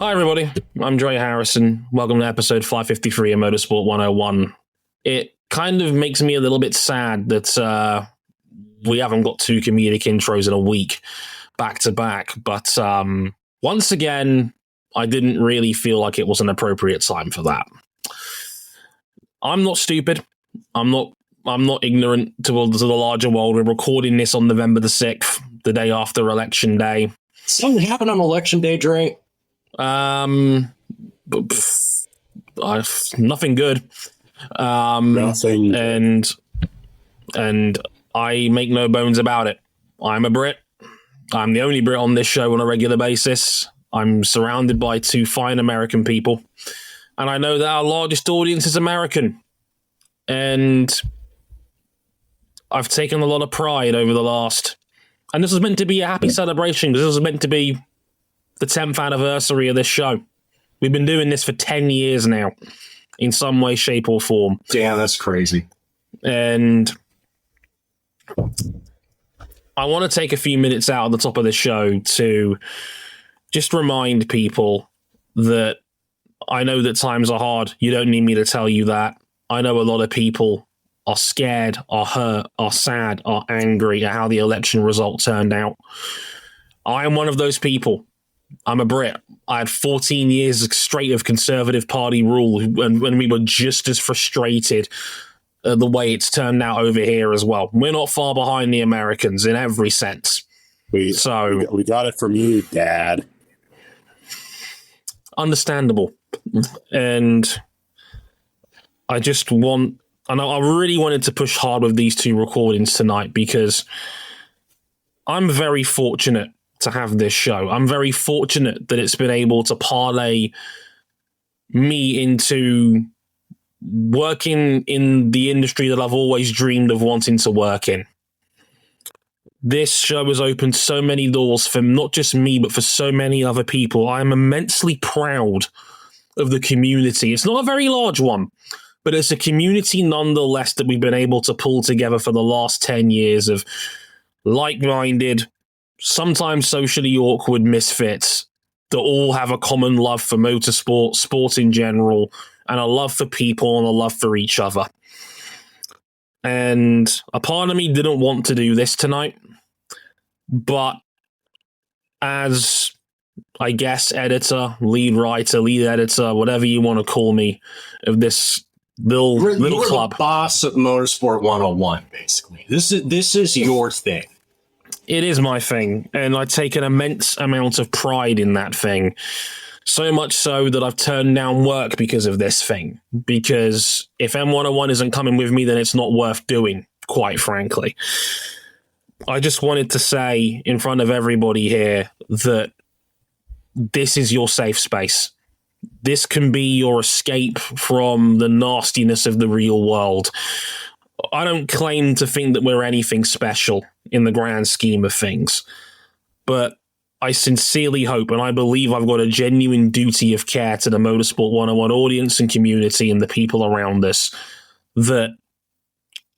Hi, everybody. I'm Dre Harrison. Welcome to episode 553 of Motorsport 101. It kind of makes me a little bit sad that we haven't got two comedic intros in a week back to back. But once again, I didn't really feel like it was an appropriate time for that. I'm not stupid. I'm not ignorant to the larger world. We're recording this on November the 6th, the day after Election Day. Something happened on Election Day, Dre. Nothing good. Nothing. And I make no bones about it. I'm a Brit. I'm the only Brit on this show on a regular basis. I'm surrounded by two fine American people. And I know that our largest audience is American. And I've taken a lot of pride over the last... And this was meant to be a happy celebration because this was meant to be the 10th anniversary of this show. We've been doing this for 10 years now, in some way, shape, or form. Damn, that's crazy. And I want to take a few minutes out at the top of the show to just remind people that I know that times are hard. You don't need me to tell you that. I know a lot of people are scared, are hurt, are sad, are angry at how the election result turned out. I am one of those people. I'm a Brit. I had 14 years straight of Conservative Party rule, and when we were just as frustrated the way it's turned out over here as well. We're not far behind the Americans in every sense. We got it from you, Dad. Understandable. And I just want... And I really wanted to push hard with these two recordings tonight because I'm very fortunate to have this show. I'm very fortunate that it's been able to parlay me into working in the industry that I've always dreamed of wanting to work in. This show has opened so many doors for not just me, but for so many other people. I'm immensely proud of the community. It's not a very large one, but it's a community nonetheless that we've been able to pull together for the last 10 years of like-minded, sometimes socially awkward misfits that all have a common love for motorsport, sport in general, and a love for people and a love for each other. And a part of me didn't want to do this tonight, but as, I guess, editor, lead writer, lead editor, whatever you want to call me, of this little club. The boss of Motorsport 101, basically. This is your thing. It is my thing, and I take an immense amount of pride in that thing. So much so that I've turned down work because of this thing. Because if M101 isn't coming with me, then it's not worth doing, quite frankly. I just wanted to say in front of everybody here that this is your safe space. This can be your escape from the nastiness of the real world. I don't claim to think that we're anything special in the grand scheme of things, but I sincerely hope, and I believe I've got a genuine duty of care to the Motorsport 101 audience and community and the people around us, that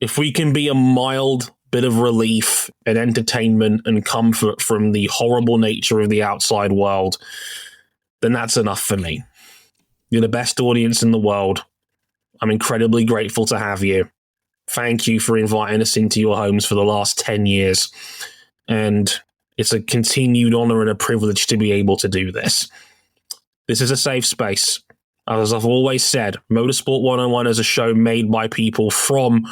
if we can be a mild bit of relief and entertainment and comfort from the horrible nature of the outside world, then that's enough for me. You're the best audience in the world. I'm incredibly grateful to have you. Thank you for inviting us into your homes for the last 10 years. And it's a continued honor and a privilege to be able to do this. This is a safe space. As I've always said, Motorsport 101 is a show made by people from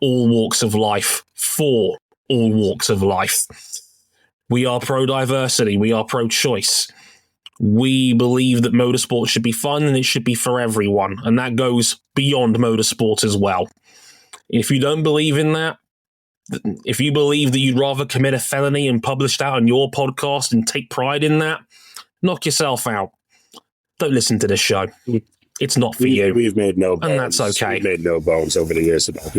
all walks of life, for all walks of life. We are pro-diversity. We are pro-choice. We believe that motorsport should be fun and it should be for everyone. And that goes beyond motorsport as well. If you don't believe in that, if you believe that you'd rather commit a felony and publish that on your podcast and take pride in that, knock yourself out. Don't listen to this show. It's not for you. We've made no bones. And that's okay. We've made no bones over the years about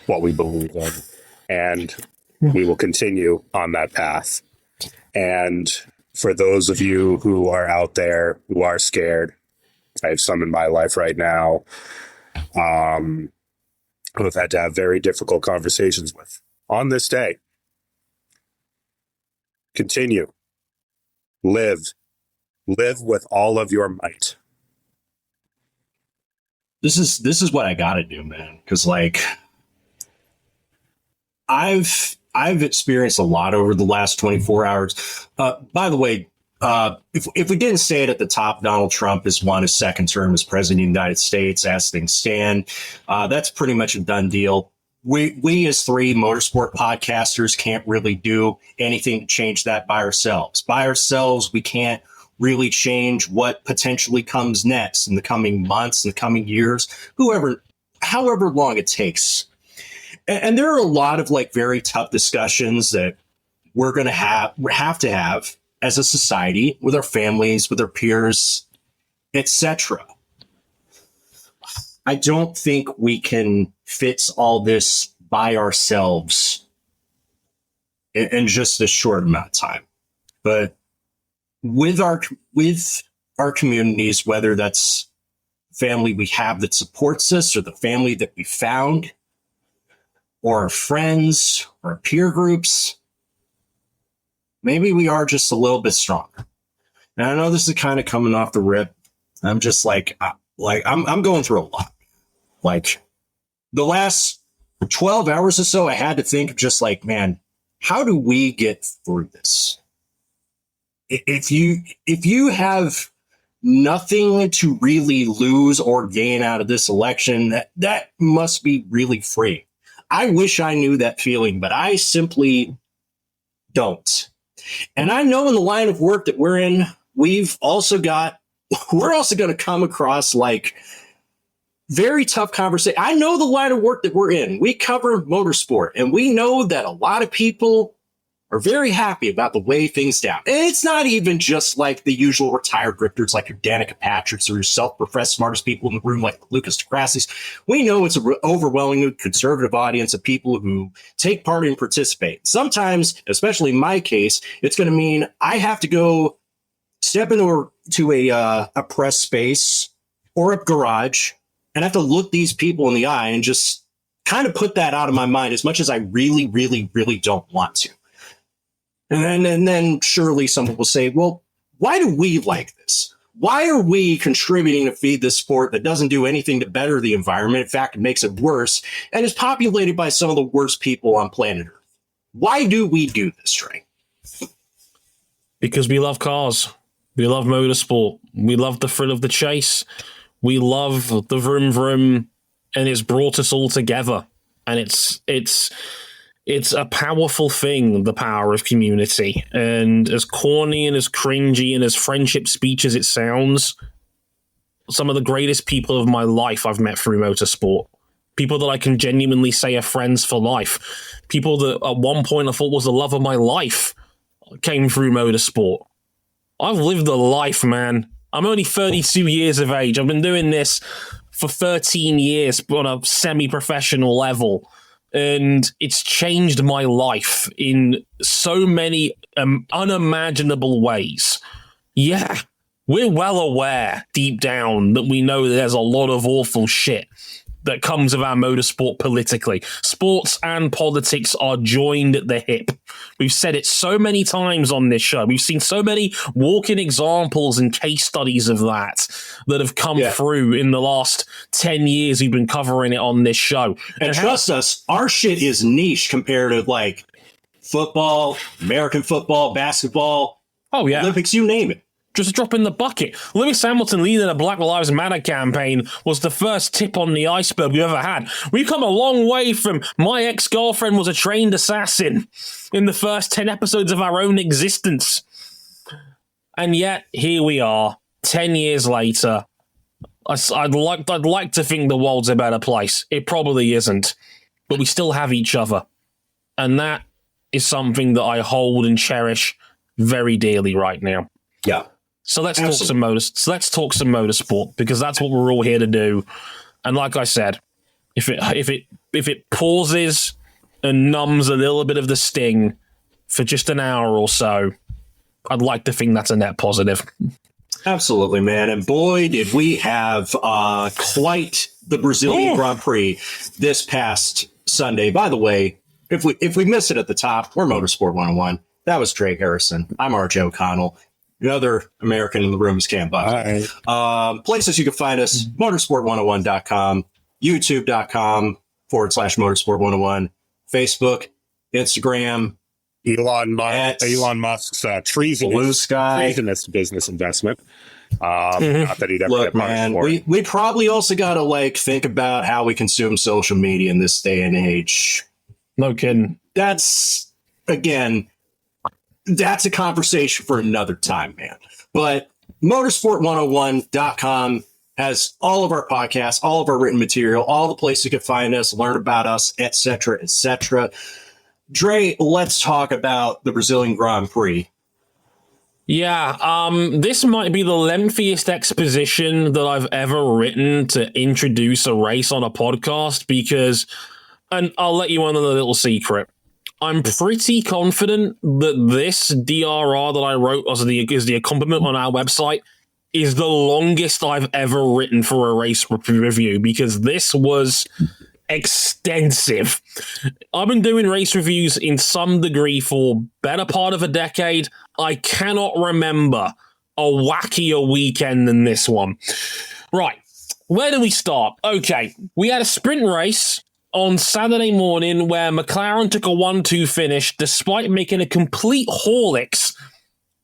what we believe in. And we will continue on that path. And for those of you who are out there who are scared, I have some in my life right now who I've had to have very difficult conversations with on this day. Continue. Live. Live with all of your might. This is what I gotta do, man. Because like I've experienced a lot over the last 24 hours. By the way, if we didn't say it at the top, Donald Trump has won his second term as president of the United States as things stand. That's pretty much a done deal. We as three motorsport podcasters can't really do anything to change that by ourselves. By ourselves, we can't really change what potentially comes next in the coming months, in the coming years, however long it takes. And there are a lot of like very tough discussions that we're going to have to have as a society with our families, with our peers, etc. I don't think we can fix all this by ourselves in just a short amount of time. But with our communities, whether that's family we have that supports us or the family that we found, or our friends or our peer groups, maybe we are just a little bit stronger. And I know this is kind of coming off the rip. I'm just like I'm going through a lot. Like the last 12 hours or so, I had to think of just like, man, how do we get through this? If you have nothing to really lose or gain out of this election, that must be really free. I wish I knew that feeling, but I simply don't. And I know in the line of work that we're in, we're also going to come across like very tough conversation. I know the line of work that we're in. We cover motorsport, and we know that a lot of people are very happy about the way things down. And it's not even just like the usual retired grifters like your Danica Patricks or your self-professed smartest people in the room like Lucas DeGrassi's. We know it's an overwhelmingly conservative audience of people who take part and participate. Sometimes, especially in my case, it's going to mean I have to go step into a press space or a garage and have to look these people in the eye and just kind of put that out of my mind as much as I really, really, really don't want to. And then surely someone will say, well, why do we like this? Why are we contributing to feed this sport that doesn't do anything to better the environment? In fact, it makes it worse and is populated by some of the worst people on planet Earth. Why do we do this, Trey? Because we love cars. We love motorsport. We love the thrill of the chase. We love the vroom vroom, and it's brought us all together. And it's a powerful thing, the power of community. And as corny and as cringy and as friendship speech as it sounds, some of the greatest people of my life I've met through motorsport. People that I can genuinely say are friends for life. People that at one point I thought was the love of my life came through motorsport. I've lived a life, man. I'm only 32 years of age. I've been doing this for 13 years on a semi-professional level. And it's changed my life in so many unimaginable ways. Yeah, we're well aware deep down that we know that there's a lot of awful shit that comes of our motorsport politically. Sports and politics are joined at the hip. We've said it so many times on this show. We've seen so many walking examples and case studies of that have come through in the last 10 years we've been covering it on this show. And trust us, our shit is niche compared to like football, American football, basketball, Olympics, you name it. Just a drop in the bucket. Lewis Hamilton leading a Black Lives Matter campaign was the first tip on the iceberg we ever had. We've come a long way from my ex-girlfriend was a trained assassin in the first 10 episodes of our own existence. And yet, here we are, 10 years later. I'd like to think the world's a better place. It probably isn't. But we still have each other. And that is something that I hold and cherish very dearly right now. Yeah. So let's talk some motorsport, because that's what we're all here to do. And like I said, if it pauses and numbs a little bit of the sting for just an hour or so, I'd like to think that's a net positive. Absolutely, man. And boy, did we have quite the Brazilian Grand Prix this past Sunday. By the way, if we missed it at the top, we're Motorsport 101. That was Trey Harrison. I'm RJ O'Connell. Another American in the room is Cam Buck. Places you can find us, motorsport101.com, youtube.com/motorsport101, Facebook, Instagram, Elon Musk's Blue Sky. treasonous business investment. Not that he'd ever Look, get punished man, for it. we probably also got to like think about how we consume social media in this day and age. No kidding. That's a conversation for another time, man. But motorsport101.com has all of our podcasts, all of our written material, all the places you can find us, learn about us, etc., etc. Dre, let's talk about the Brazilian Grand Prix. Yeah, this might be the lengthiest exposition that I've ever written to introduce a race on a podcast because, and I'll let you in on a little secret. I'm pretty confident that this DRR that I wrote as the accompaniment on our website is the longest I've ever written for a race review because this was extensive. I've been doing race reviews in some degree for better part of a decade. I cannot remember a wackier weekend than this one. Right, where do we start? Okay, we had a sprint race on Saturday morning where McLaren took a 1-2 finish despite making a complete horlicks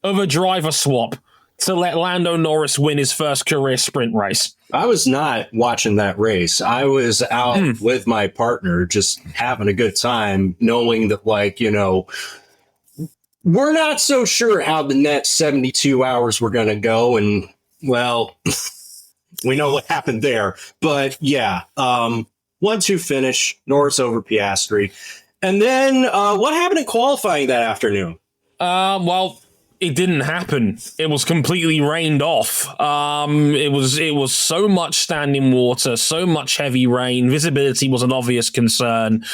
of a driver swap to let Lando Norris win his first career sprint race. I was not watching that race. I was out with my partner just having a good time, knowing that, like, you know, we're not so sure how the next 72 hours were going to go. And, well, we know what happened there. But, yeah, 1-2 finish, Norris over Piastri. And then what happened in qualifying that afternoon? Well, it didn't happen. It was completely rained off. It was so much standing water, so much heavy rain. Visibility was an obvious concern.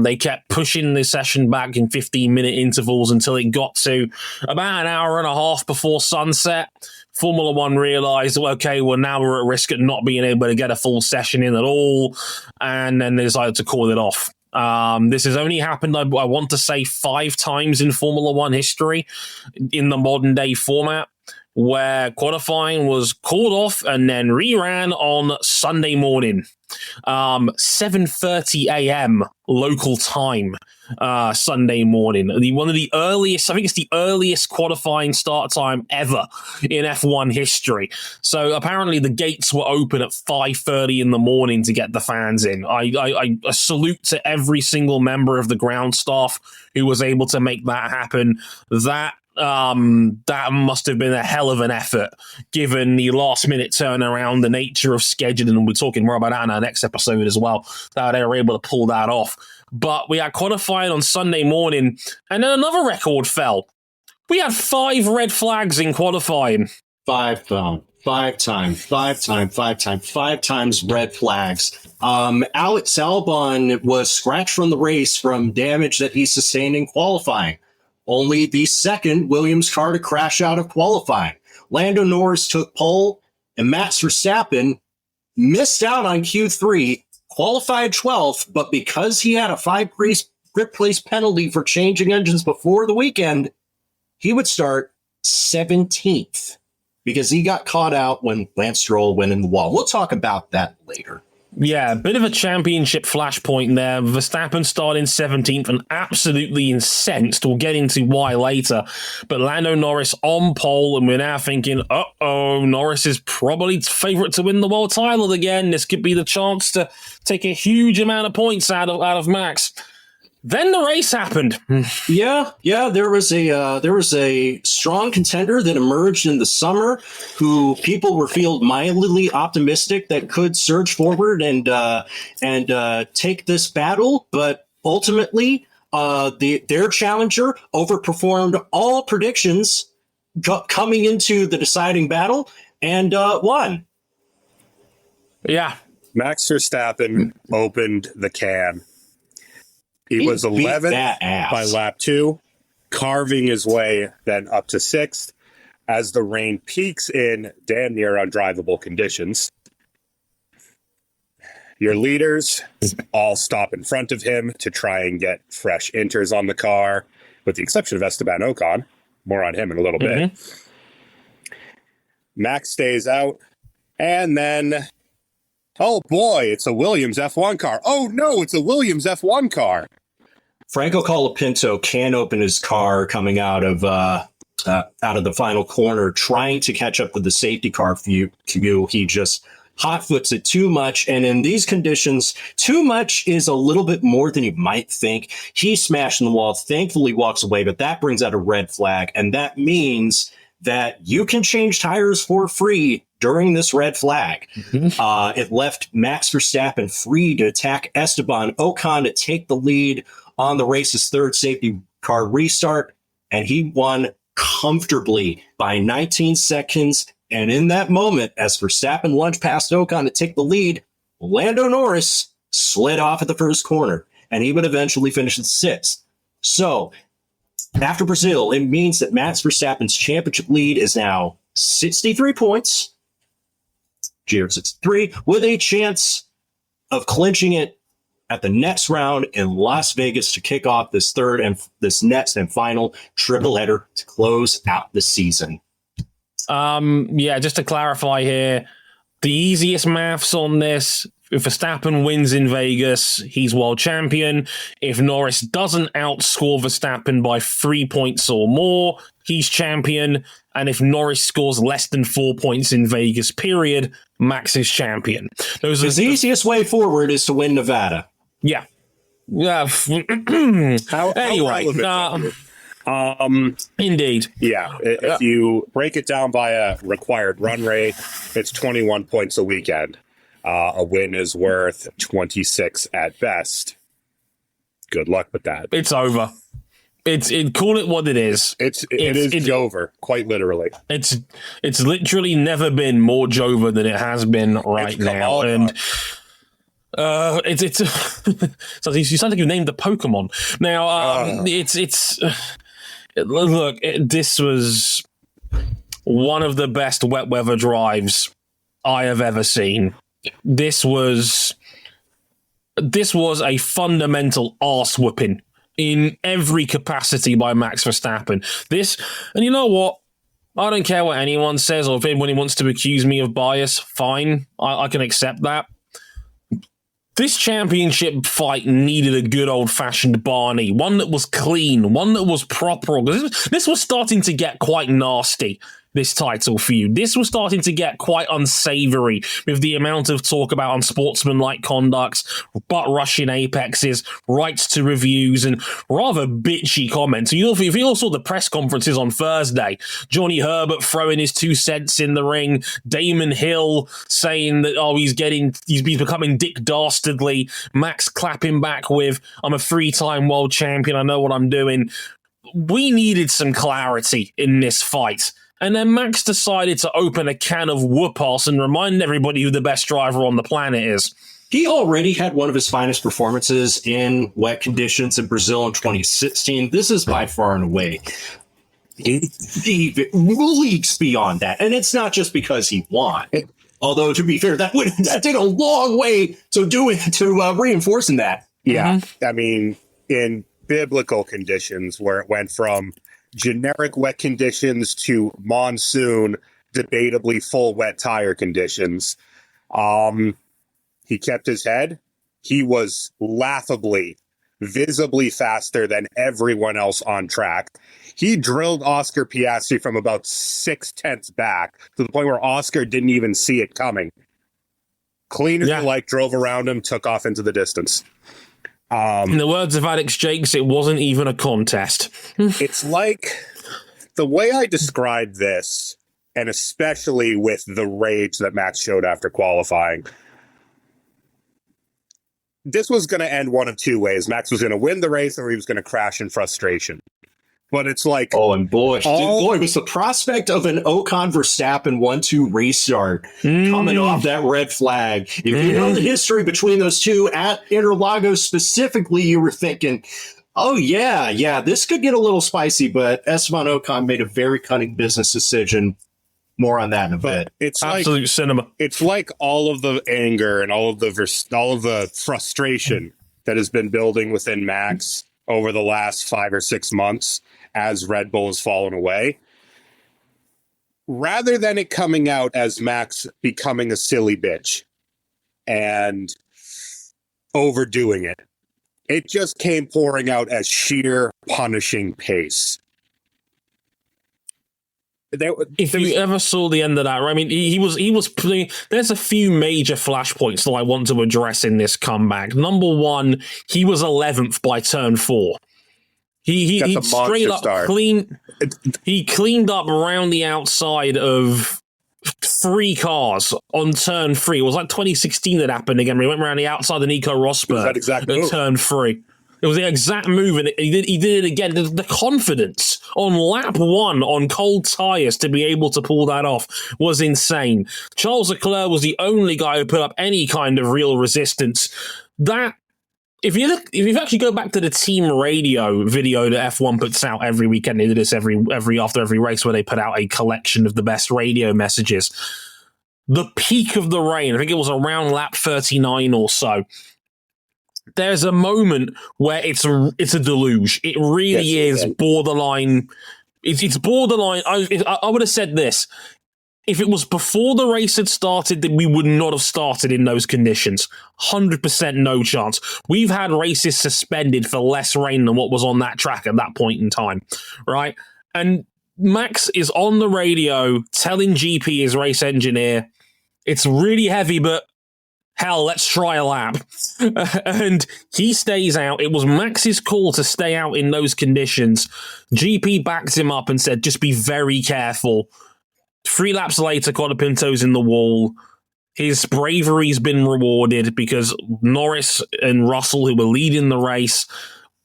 They kept pushing the session back in 15-minute intervals until it got to about an hour and a half before sunset. Formula One realized, okay, well, now we're at risk of not being able to get a full session in at all. And then they decided to call it off. This has only happened, I want to say, 5 times in Formula One history in the modern day format, where qualifying was called off and then reran on Sunday morning, 7:30 a.m. local time, Sunday morning. One of the earliest, I think it's the earliest qualifying start time ever in F1 history. So apparently the gates were open at 5:30 in the morning to get the fans in. I salute to every single member of the ground staff who was able to make that happen. That must have been a hell of an effort given the last minute turnaround, the nature of scheduling, and we're talking more about that in our next episode as well, that they were able to pull that off. But we had qualifying on Sunday morning, and then another record fell. We had 5 red flags in qualifying. 5 times red flags. Alex Albon was scratched from the race from damage that he sustained in qualifying. Only the second Williams car to crash out of qualifying. Lando Norris took pole, and Max Verstappen missed out on Q3, qualified 12th, but because he had a 5 grip place penalty for changing engines before the weekend, he would start 17th because he got caught out when Lance Stroll went in the wall. We'll talk about that later. Yeah, a bit of a championship flashpoint there. Verstappen starting 17th and absolutely incensed. We'll get into why later. But Lando Norris on pole, and we're now thinking, Norris is probably favourite to win the world title again. This could be the chance to take a huge amount of points out of Max. Then the race happened. Yeah, there was a strong contender that emerged in the summer who people were feeling mildly optimistic that could surge forward and take this battle, but ultimately their challenger overperformed all predictions coming into the deciding battle and won. Yeah. Max Verstappen opened the can. He was 11th by lap 2, carving his way then up to 6th as the rain peaks in damn near undrivable conditions. Your leaders all stop in front of him to try and get fresh inters on the car, with the exception of Esteban Ocon. More on him in a little bit. Max stays out, and then, oh boy, it's a Williams F1 car. Oh no, it's a Williams F1 car. Franco Colapinto can't open his car coming out of the final corner, trying to catch up with the safety car view. He just hot-foots it too much, and in these conditions, too much is a little bit more than you might think. He smashed in the wall, thankfully walks away, but that brings out a red flag, and that means that you can change tires for free during this red flag. It left Max Verstappen free to attack Esteban Ocon to take the lead on the race's third safety car restart, and he won comfortably by 19 seconds. And in that moment, as Verstappen lunged past Ocon to take the lead, Lando Norris slid off at the first corner, and he would eventually finish in sixth. So, after Brazil, it means that Max Verstappen's championship lead is now 63 points, GR63, with a chance of clinching it at the next round in Las Vegas to kick off this next and final triple header to close out the season. Just to clarify here, the easiest maths on this, if Verstappen wins in Vegas, he's world champion. If Norris doesn't outscore Verstappen by 3 points or more, he's champion. And if Norris scores less than 4 points in Vegas, period, Max is champion. The easiest way forward is to win Nevada. Yeah. Anyway. Indeed. Yeah. If you break it down by a required run rate, it's 21 points a weekend. A win is worth 26 at best. Good luck with that. It's over. Call it what it is. It is Jover, quite literally. It's literally never been more Jover than it has been right now. And it's so you sound like you named the Pokemon. Now this was one of the best wet weather drives I have ever seen. This was a fundamental arse whooping in every capacity by Max Verstappen. And you know what? I don't care what anyone says, or if anyone wants to accuse me of bias, fine. I can accept that. This championship fight needed a good old-fashioned Barney, one that was clean, one that was proper. This was starting to get quite nasty, this title feud. This was starting to get quite unsavory with the amount of talk about unsportsmanlike conducts, butt-rushing apexes, rights to reviews, and rather bitchy comments. If you all saw the press conferences on Thursday, Johnny Herbert throwing his 2 cents in the ring, Damon Hill saying that, he's becoming Dick Dastardly, Max clapping back with, I'm a 3-time world champion, I know what I'm doing. We needed some clarity in this fight. And then Max decided to open a can of whoop-ass and remind everybody who the best driver on the planet is. He already had one of his finest performances in wet conditions in Brazil in 2016. This is by far and away leagues beyond that. And it's not just because he won. Although, to be fair, that did a long way to reinforcing that. Yeah. I mean, in biblical conditions where it went from generic wet conditions to monsoon, debatably full wet tire conditions. He kept his head. He was laughably, visibly faster than everyone else on track. He drilled Oscar Piastri from about 6/10 back to the point where Oscar didn't even see it coming. Clean as you like, drove around him, took off into the distance. In the words of Alex Jakes, it wasn't even a contest. It's like the way I described this, and especially with the rage that Max showed after qualifying, this was going to end one of two ways. Max was going to win the race or he was going to crash in frustration. But it's like... Oh, and boy, was the prospect of an Ocon Verstappen 1-2 restart coming off that red flag. If you know the history between those two at Interlagos specifically, you were thinking, oh, yeah, this could get a little spicy, but Esteban Ocon made a very cunning business decision. More on that in a bit. It's absolute cinema. It's like all of the anger and all of the frustration that has been building within Max over the last 5 or 6 months as Red Bull has fallen away. Rather than it coming out as Max becoming a silly bitch and overdoing it, it just came pouring out as sheer punishing pace. If you ever saw the end of that, I mean, he was playing. There's a few major flashpoints that I want to address in this comeback. Number one, he was 11th by turn 4. He straight up He cleaned up around the outside of 3 cars on turn 3. It was like 2016 that happened again. We went around the outside of Nico Rosberg at turn 3. It was the exact move, and he did it again. The confidence on lap 1 on cold tyres to be able to pull that off was insane. Charles Leclerc was the only guy who put up any kind of real resistance. That, if you actually go back to the team radio video that F1 puts out every weekend, they do this every after every race where they put out a collection of the best radio messages. The peak of the rain, I think it was around lap 39 or so. There's a moment where it's a deluge. It really is borderline. It's borderline. I would have said this. If it was before the race had started, then we would not have started in those conditions. 100% no chance. We've had races suspended for less rain than what was on that track at that point in time, right? And Max is on the radio telling GP, his race engineer, it's really heavy, but hell, let's try a lap. And he stays out. It was Max's call to stay out in those conditions. GP backed him up and said, just be very careful. 3 laps later, Colapinto's in the wall. His bravery's been rewarded because Norris and Russell, who were leading the race,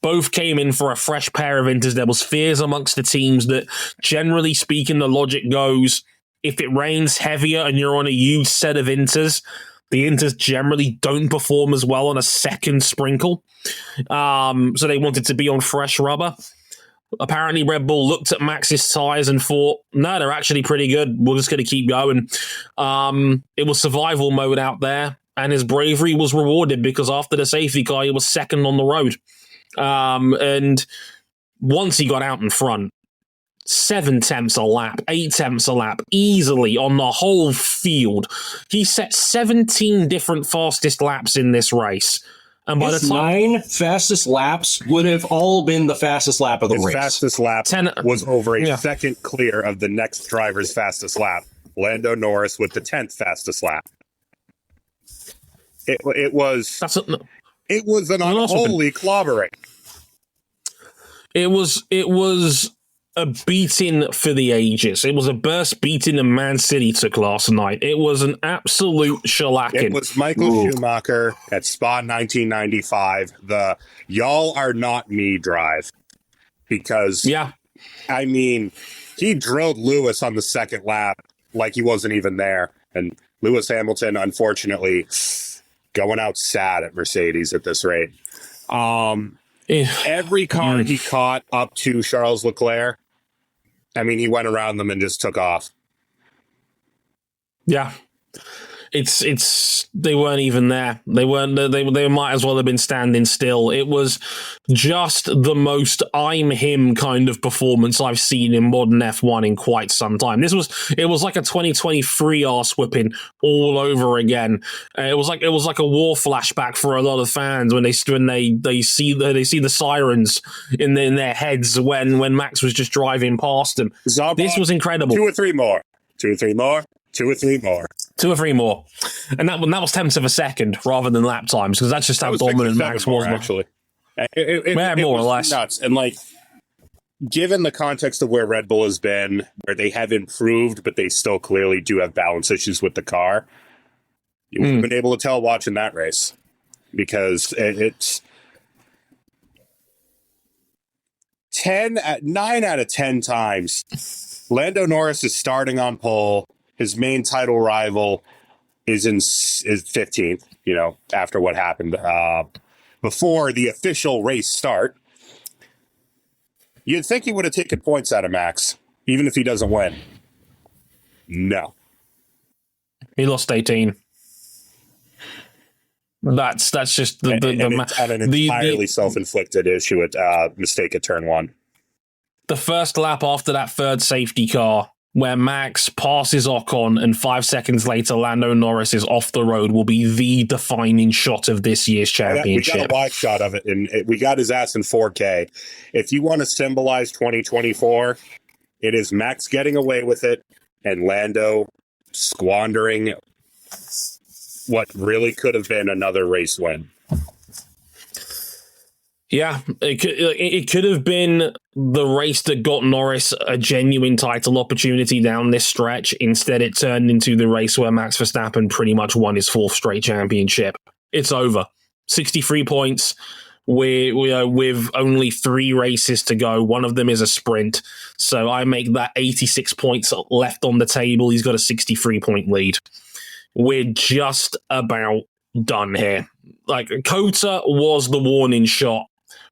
both came in for a fresh pair of inters. There was fears amongst the teams that, generally speaking, the logic goes, if it rains heavier and you're on a huge set of inters, the inters generally don't perform as well on a second sprinkle. So they wanted to be on fresh rubber. Apparently, Red Bull looked at Max's tyres and thought, no, they're actually pretty good. We're just going to keep going. It was survival mode out there, and his bravery was rewarded because after the safety car, he was second on the road. And once he got out in front, 7 tenths a lap, 8 tenths a lap, easily on the whole field. He set 17 different fastest laps in this race. And by the time 9 fastest laps would have all been the fastest lap of the race. His fastest lap was over a second clear of the next driver's fastest lap. Lando Norris with the 10th fastest lap. It was an unholy clobbering. It was a beating for the ages. It was a burst beating that Man City took last night. It was an absolute shellacking. It was Michael Schumacher at Spa 1995, the y'all are not me drive. Because, I mean, he drilled Lewis on the second lap like he wasn't even there. And Lewis Hamilton, unfortunately, going out sad at Mercedes at this rate. Every car he caught up to Charles Leclerc, I mean, he went around them and just took off. Yeah. They weren't even there. They might as well have been standing still. It was just the most I'm him kind of performance I've seen in modern F1 in quite some time. It was like a 2023 arse whipping all over again. It was like a war flashback for a lot of fans when they see the sirens in their heads when Max was just driving past them. This was incredible. 2 or 3 more. 2 or 3 more. 2 or 3 more. 2 or 3 more. And that was tenths of a second rather than lap times, because that's just how dominant Max was. Actually. It more or was less. Nuts. And, given the context of where Red Bull has been, where they have improved, but they still clearly do have balance issues with the car, you would have been able to tell watching that race. Because it's 9 out of 10 times, Lando Norris is starting on pole. His main title rival is 15th, after what happened before the official race start. You'd think he would have taken points out of Max, even if he doesn't win. No. He lost 18. That's just and an entirely self-inflicted issue at mistake at turn one. The first lap after that third safety car, where Max passes Ocon and 5 seconds later Lando Norris is off the road, will be the defining shot of this year's championship. We got a wide shot of it, and we got his ass in 4K. If you want to symbolize 2024, it is Max getting away with it and Lando squandering what really could have been another race win. Yeah, it could have been the race that got Norris a genuine title opportunity down this stretch. Instead, it turned into the race where Max Verstappen pretty much won his 4th straight championship. It's over. 63 points. We're with only 3 races to go. One of them is a sprint. So I make that 86 points left on the table. He's got a 63-point lead. We're just about done here. Like, Cota was the warning shot.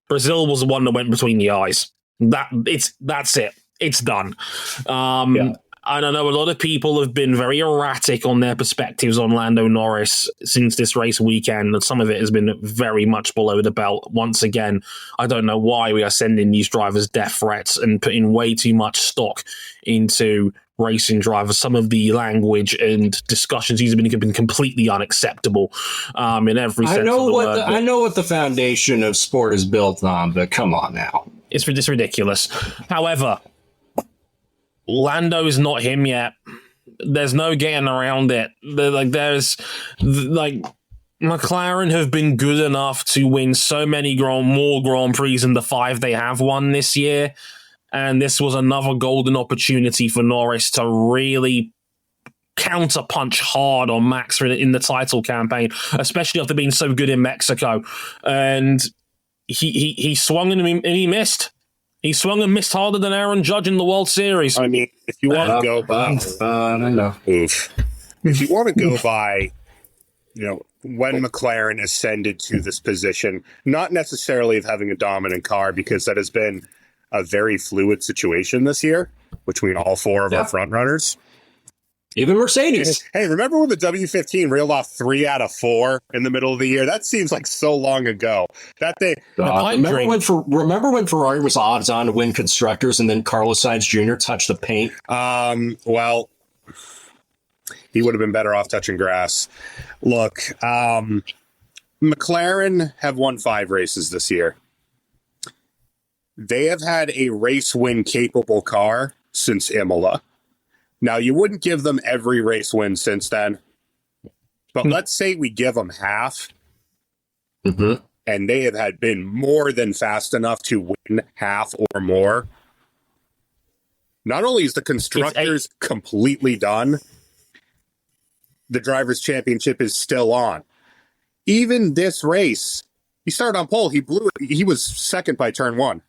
Brazil was the one that went between the eyes. That's it. It's done. And I know a lot of people have been very erratic on their perspectives on Lando Norris since this race weekend, and some of it has been very much below the belt. Once again, I don't know why we are sending these drivers death threats and putting way too much stock into racing drivers. Some of the language and discussions he's been completely unacceptable in every sense of the word. I know what the foundation of sport is built on, but come on now. It's ridiculous. However, Lando is not him yet. There's no getting around it. McLaren have been good enough to win so many more Grand Prix than the 5 they have won this year. And this was another golden opportunity for Norris to really counterpunch hard on Max in the title campaign, especially after being so good in Mexico. And he swung and he missed. He swung and missed harder than Aaron Judge in the World Series. I mean, if you want to go by, if you want to go by, when McLaren ascended to this position, not necessarily of having a dominant car, because that has been a very fluid situation this year between all 4 of our front runners. Even Mercedes. Hey, remember when the W15 reeled off 3 out of 4 in the middle of the year? That seems like so long ago. Remember when Ferrari was odds on to win constructors and then Carlos Sainz Jr. touched the paint? Well, he would have been better off touching grass. Look, McLaren have won 5 races this year. They have had a race win capable car since Imola. Now, you wouldn't give them every race win since then, but let's say we give them half, and they have been more than fast enough to win half or more. Not only is the Constructors completely done, the Drivers' Championship is still on. Even this race, he started on pole, he blew it. He was second by turn 1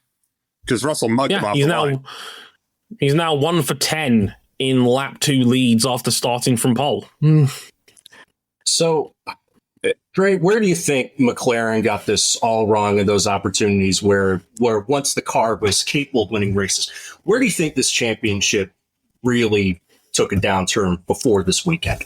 because Russell mugged him off the line. He's now 1 for 10 in lap 2 leads after starting from pole. So, Dre, where do you think McLaren got this all wrong in those opportunities where once the car was capable of winning races? Where do you think this championship really took a downturn before this weekend?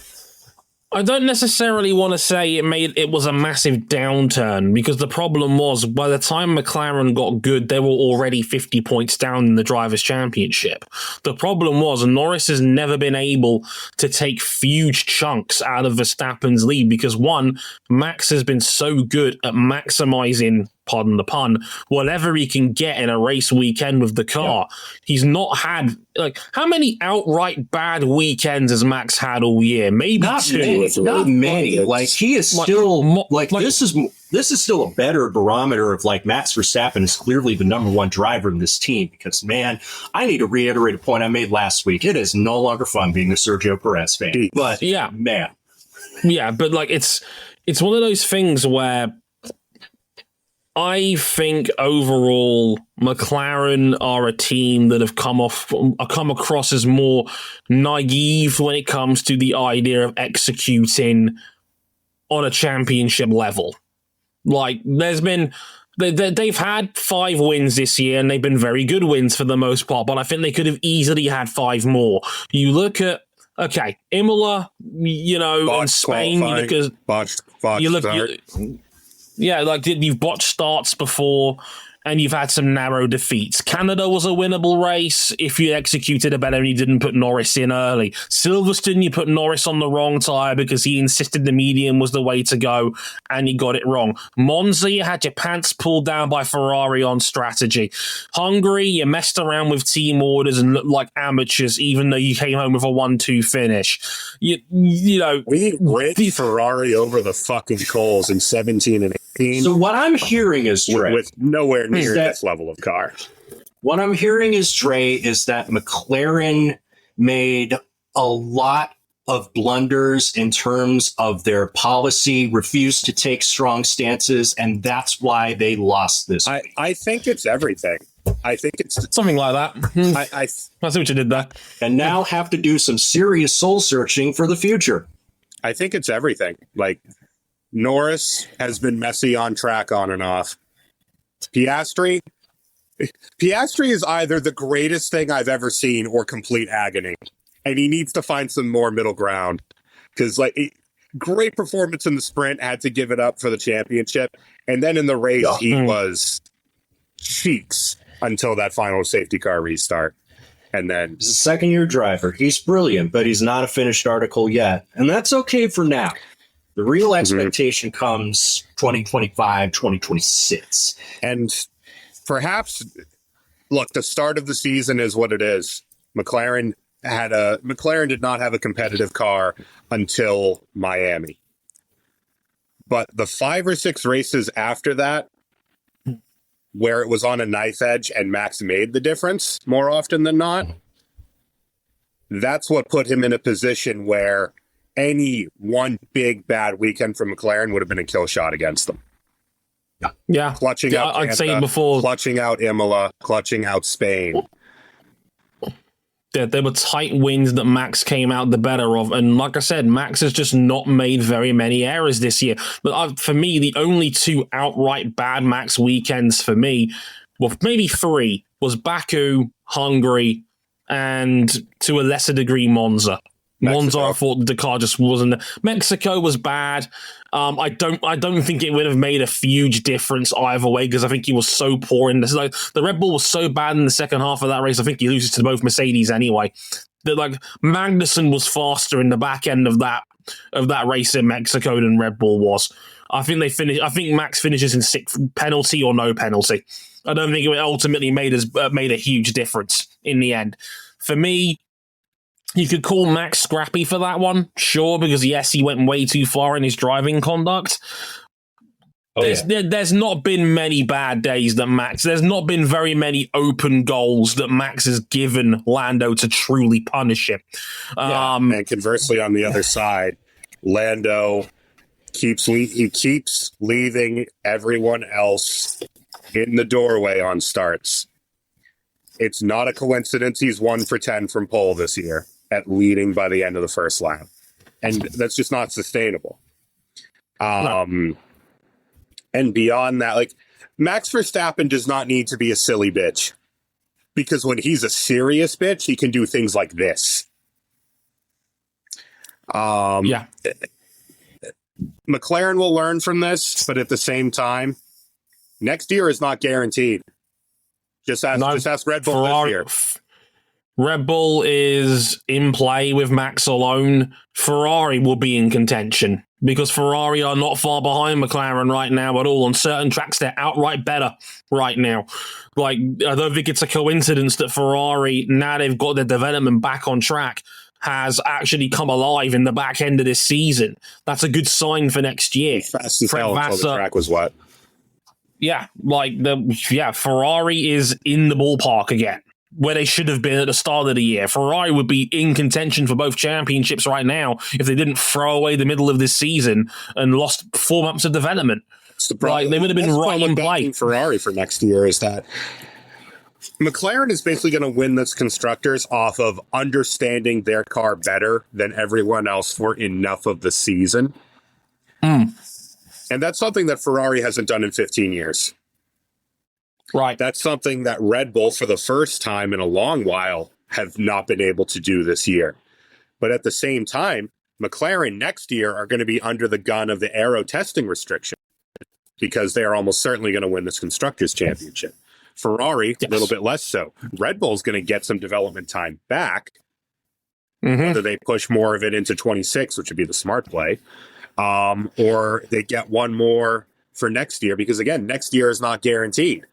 I don't necessarily want to say it was a massive downturn, because the problem was by the time McLaren got good, they were already 50 points down in the Drivers' Championship. The problem was Norris has never been able to take huge chunks out of Verstappen's lead because, one, Max has been so good at maximizing, pardon the pun, whatever he can get in a race weekend with the car. Yeah. He's not had, how many outright bad weekends has Max had all year? Maybe not 2. Not many. He is still this is still a better barometer of Max Verstappen is clearly the number 1 driver in this team, because, man, I need to reiterate a point I made last week. It is no longer fun being a Sergio Perez fan. But yeah, man. Yeah, but it's one of those things where I think overall McLaren are a team that have come across as more naive when it comes to the idea of executing on a championship level. They've had 5 wins this year, and they've been very good wins for the most part, but I think they could have easily had 5 more. You look at okay, Imola, and Spain, because botched you look, start. you've botched starts before, and you've had some narrow defeats. Canada was a winnable race if you executed it better and you didn't put Norris in early. Silverstone, you put Norris on the wrong tyre because he insisted the medium was the way to go, and you got it wrong. Monza, you had your pants pulled down by Ferrari on strategy. Hungary, you messed around with team orders and looked like amateurs, even though you came home with a 1-2 finish. We rigged Ferrari over the fucking coals in 17 and 18. So what I'm hearing is, Dre, with nowhere near this level of car. What I'm hearing is, Dre, is that McLaren made a lot of blunders in terms of their policy, refused to take strong stances, and that's why they lost this. I think it's everything. I think it's something like that. I see what you did there. And now have to do some serious soul searching for the future. I think it's everything. Like, Norris has been messy on track on and off. Piastri is either the greatest thing I've ever seen or complete agony. And he needs to find some more middle ground. Because, great performance in the sprint, had to give it up for the championship. And then in the race, he was cheeks until that final safety car restart. And then he's a second-year driver. He's brilliant, but he's not a finished article yet. And that's okay for now. The real expectation comes 2025, 2026. And perhaps, look, the start of the season is what it is. McLaren did not have a competitive car until Miami. But the 5 or 6 races after that, where it was on a knife edge and Max made the difference more often than not, that's what put him in a position where any one big bad weekend for McLaren would have been a kill shot against them. Yeah. Clutching out Canada, I'd say before, clutching out Imola, clutching out Spain. There were tight wins that Max came out the better of. And like I said, Max has just not made very many errors this year. But for me, the only 2 outright bad Max weekends for me, well, maybe 3, was Baku, Hungary, and to a lesser degree, Monza. Monza, I thought the car just wasn't. Mexico was bad. I don't think it would have made a huge difference either way because I think he was so poor in this. Like, the Red Bull was so bad in the second half of that race. I think he loses to both Mercedes anyway. Magnussen was faster in the back end of that race in Mexico than Red Bull was. I think Max finishes in 6th, penalty or no penalty. I don't think it ultimately made a huge difference in the end. For me, you could call Max scrappy for that one, sure, because yes, he went way too far in his driving conduct. There's not been many bad days that Max. There's not been very many open goals that Max has given Lando to truly punish him. And conversely, on the other side, Lando keeps leaving everyone else in the doorway on starts. It's not a coincidence he's 1 for 10 from pole this year at leading by the end of the first lap. And that's just not sustainable. No. And beyond that, Max Verstappen does not need to be a silly bitch. Because when he's a serious bitch, he can do things like this. McLaren will learn from this, but at the same time, next year is not guaranteed. Just ask Red Bull this year. Red Bull is in play with Max alone. Ferrari will be in contention because Ferrari are not far behind McLaren right now at all. On certain tracks, they're outright better right now. I don't think it's a coincidence that Ferrari, now they've got their development back on track, has actually come alive in the back end of this season. That's a good sign for next year. Fast as hell until the track was wet. Yeah, Ferrari is in the ballpark again, where they should have been at the start of the year. Ferrari would be in contention for both championships right now if they didn't throw away the middle of this season and lost 4 months of development. The problem, they would have been right in play. Ferrari for next year is that McLaren is basically going to win this constructors off of understanding their car better than everyone else for enough of the season. And that's something that Ferrari hasn't done in 15 years. Right. That's something that Red Bull, for the first time in a long while, have not been able to do this year. But at the same time, McLaren next year are going to be under the gun of the aero testing restriction because they are almost certainly going to win this Constructors' Championship. Ferrari, a little bit less so. Red Bull's going to get some development time back. Whether they push more of it into 26, which would be the smart play, or they get one more for next year, because again, next year is not guaranteed.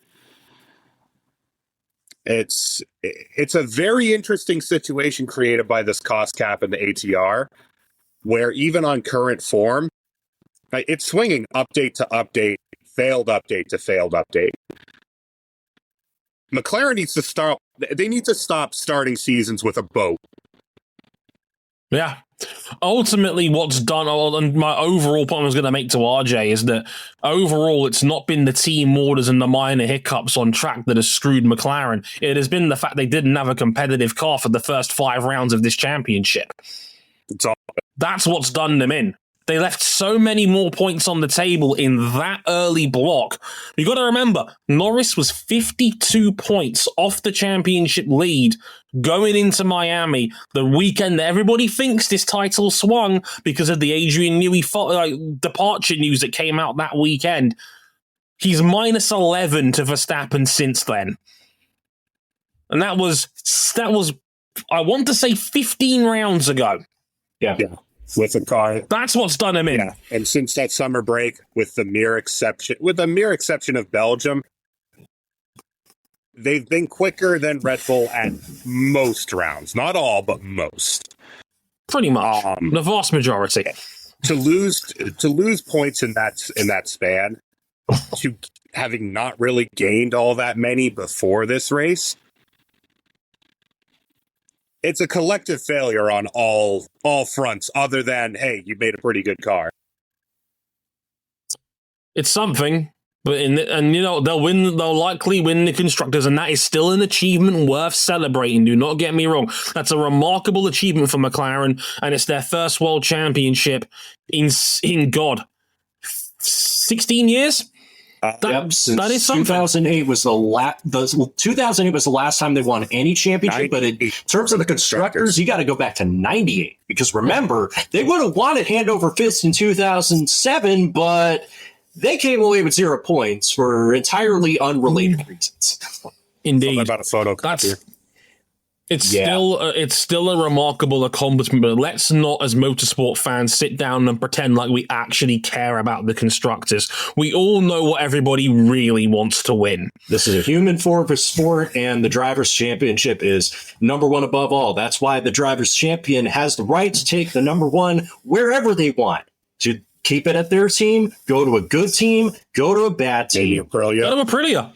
It's a very interesting situation created by this cost cap and the ATR, where even on current form, it's swinging update to update, failed update to failed update. McLaren needs to stop. They need to stop starting seasons with a boat. Yeah. Ultimately, what's done, and my overall point I was going to make to RJ is that overall, it's not been the team orders and the minor hiccups on track that has screwed McLaren. It has been the fact they didn't have a competitive car for the first 5 rounds of this championship. That's what's done them in. They left so many more points on the table in that early block. You got to remember, Norris was 52 points off the championship lead going into Miami the weekend that everybody thinks this title swung because of the Adrian Newey departure news that came out that weekend. He's minus 11 to Verstappen since then. And that was I want to say 15 rounds ago. Yeah. With a car. That's what's done him in. Yeah. And since that summer break, with the mere exception of Belgium, they've been quicker than Red Bull at most rounds. Not all, but most. Pretty much. The vast majority. To lose points in that span, to having not really gained all that many before this race, it's a collective failure on all fronts, other than, hey, you made a pretty good car. It's something, but they'll likely win the Constructors, and that is still an achievement worth celebrating. Do not get me wrong. That's a remarkable achievement for McLaren, and it's their first world championship in 16 years. That is something. 2008 was the last. 2008 was the last time they won any championship. But in terms of the constructors, you got to go back to '98, because remember, they would have wanted hand over fist in 2007, but they came away with 0 points for entirely unrelated reasons. Indeed, something about a photocopy. It's still a remarkable accomplishment, but let's not, as motorsport fans, sit down and pretend like we actually care about the constructors. We all know what everybody really wants to win. This is a human form of sport, and the Drivers' Championship is number one above all. That's why the Drivers' Champion has the right to take the number one wherever they want. To keep it at their team, go to a good team, go to a bad team. Go to Aprilia.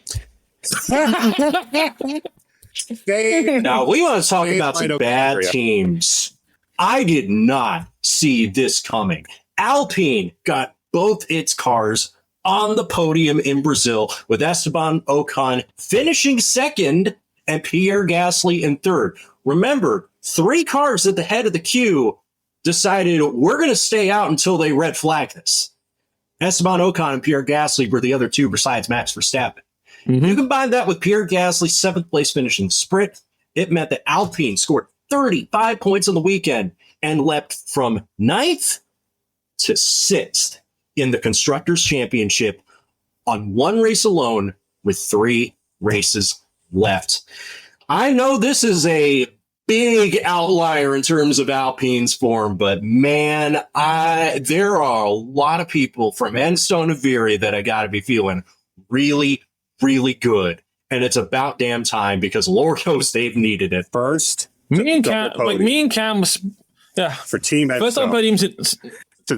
Now, we want to talk about some bad teams. I did not see this coming. Alpine got both its cars on the podium in Brazil, with Esteban Ocon finishing second and Pierre Gasly in third. Remember, 3 cars at the head of the queue decided we're going to stay out until they red flag this. Esteban Ocon and Pierre Gasly were the other 2 besides Max Verstappen. Mm-hmm. You combine that with Pierre Gasly's 7th place finish in the sprint, it meant that Alpine scored 35 points on the weekend and leapt from 9th to 6th in the Constructors' Championship on 1 race alone, with 3 races left. I know this is a big outlier in terms of Alpine's form, but man, there are a lot of people from Enstone to Viri that I got to be feeling really good, and it's about damn time, because Lord knows they've needed it. First, me and Cam was for Team Enstone. First on podium since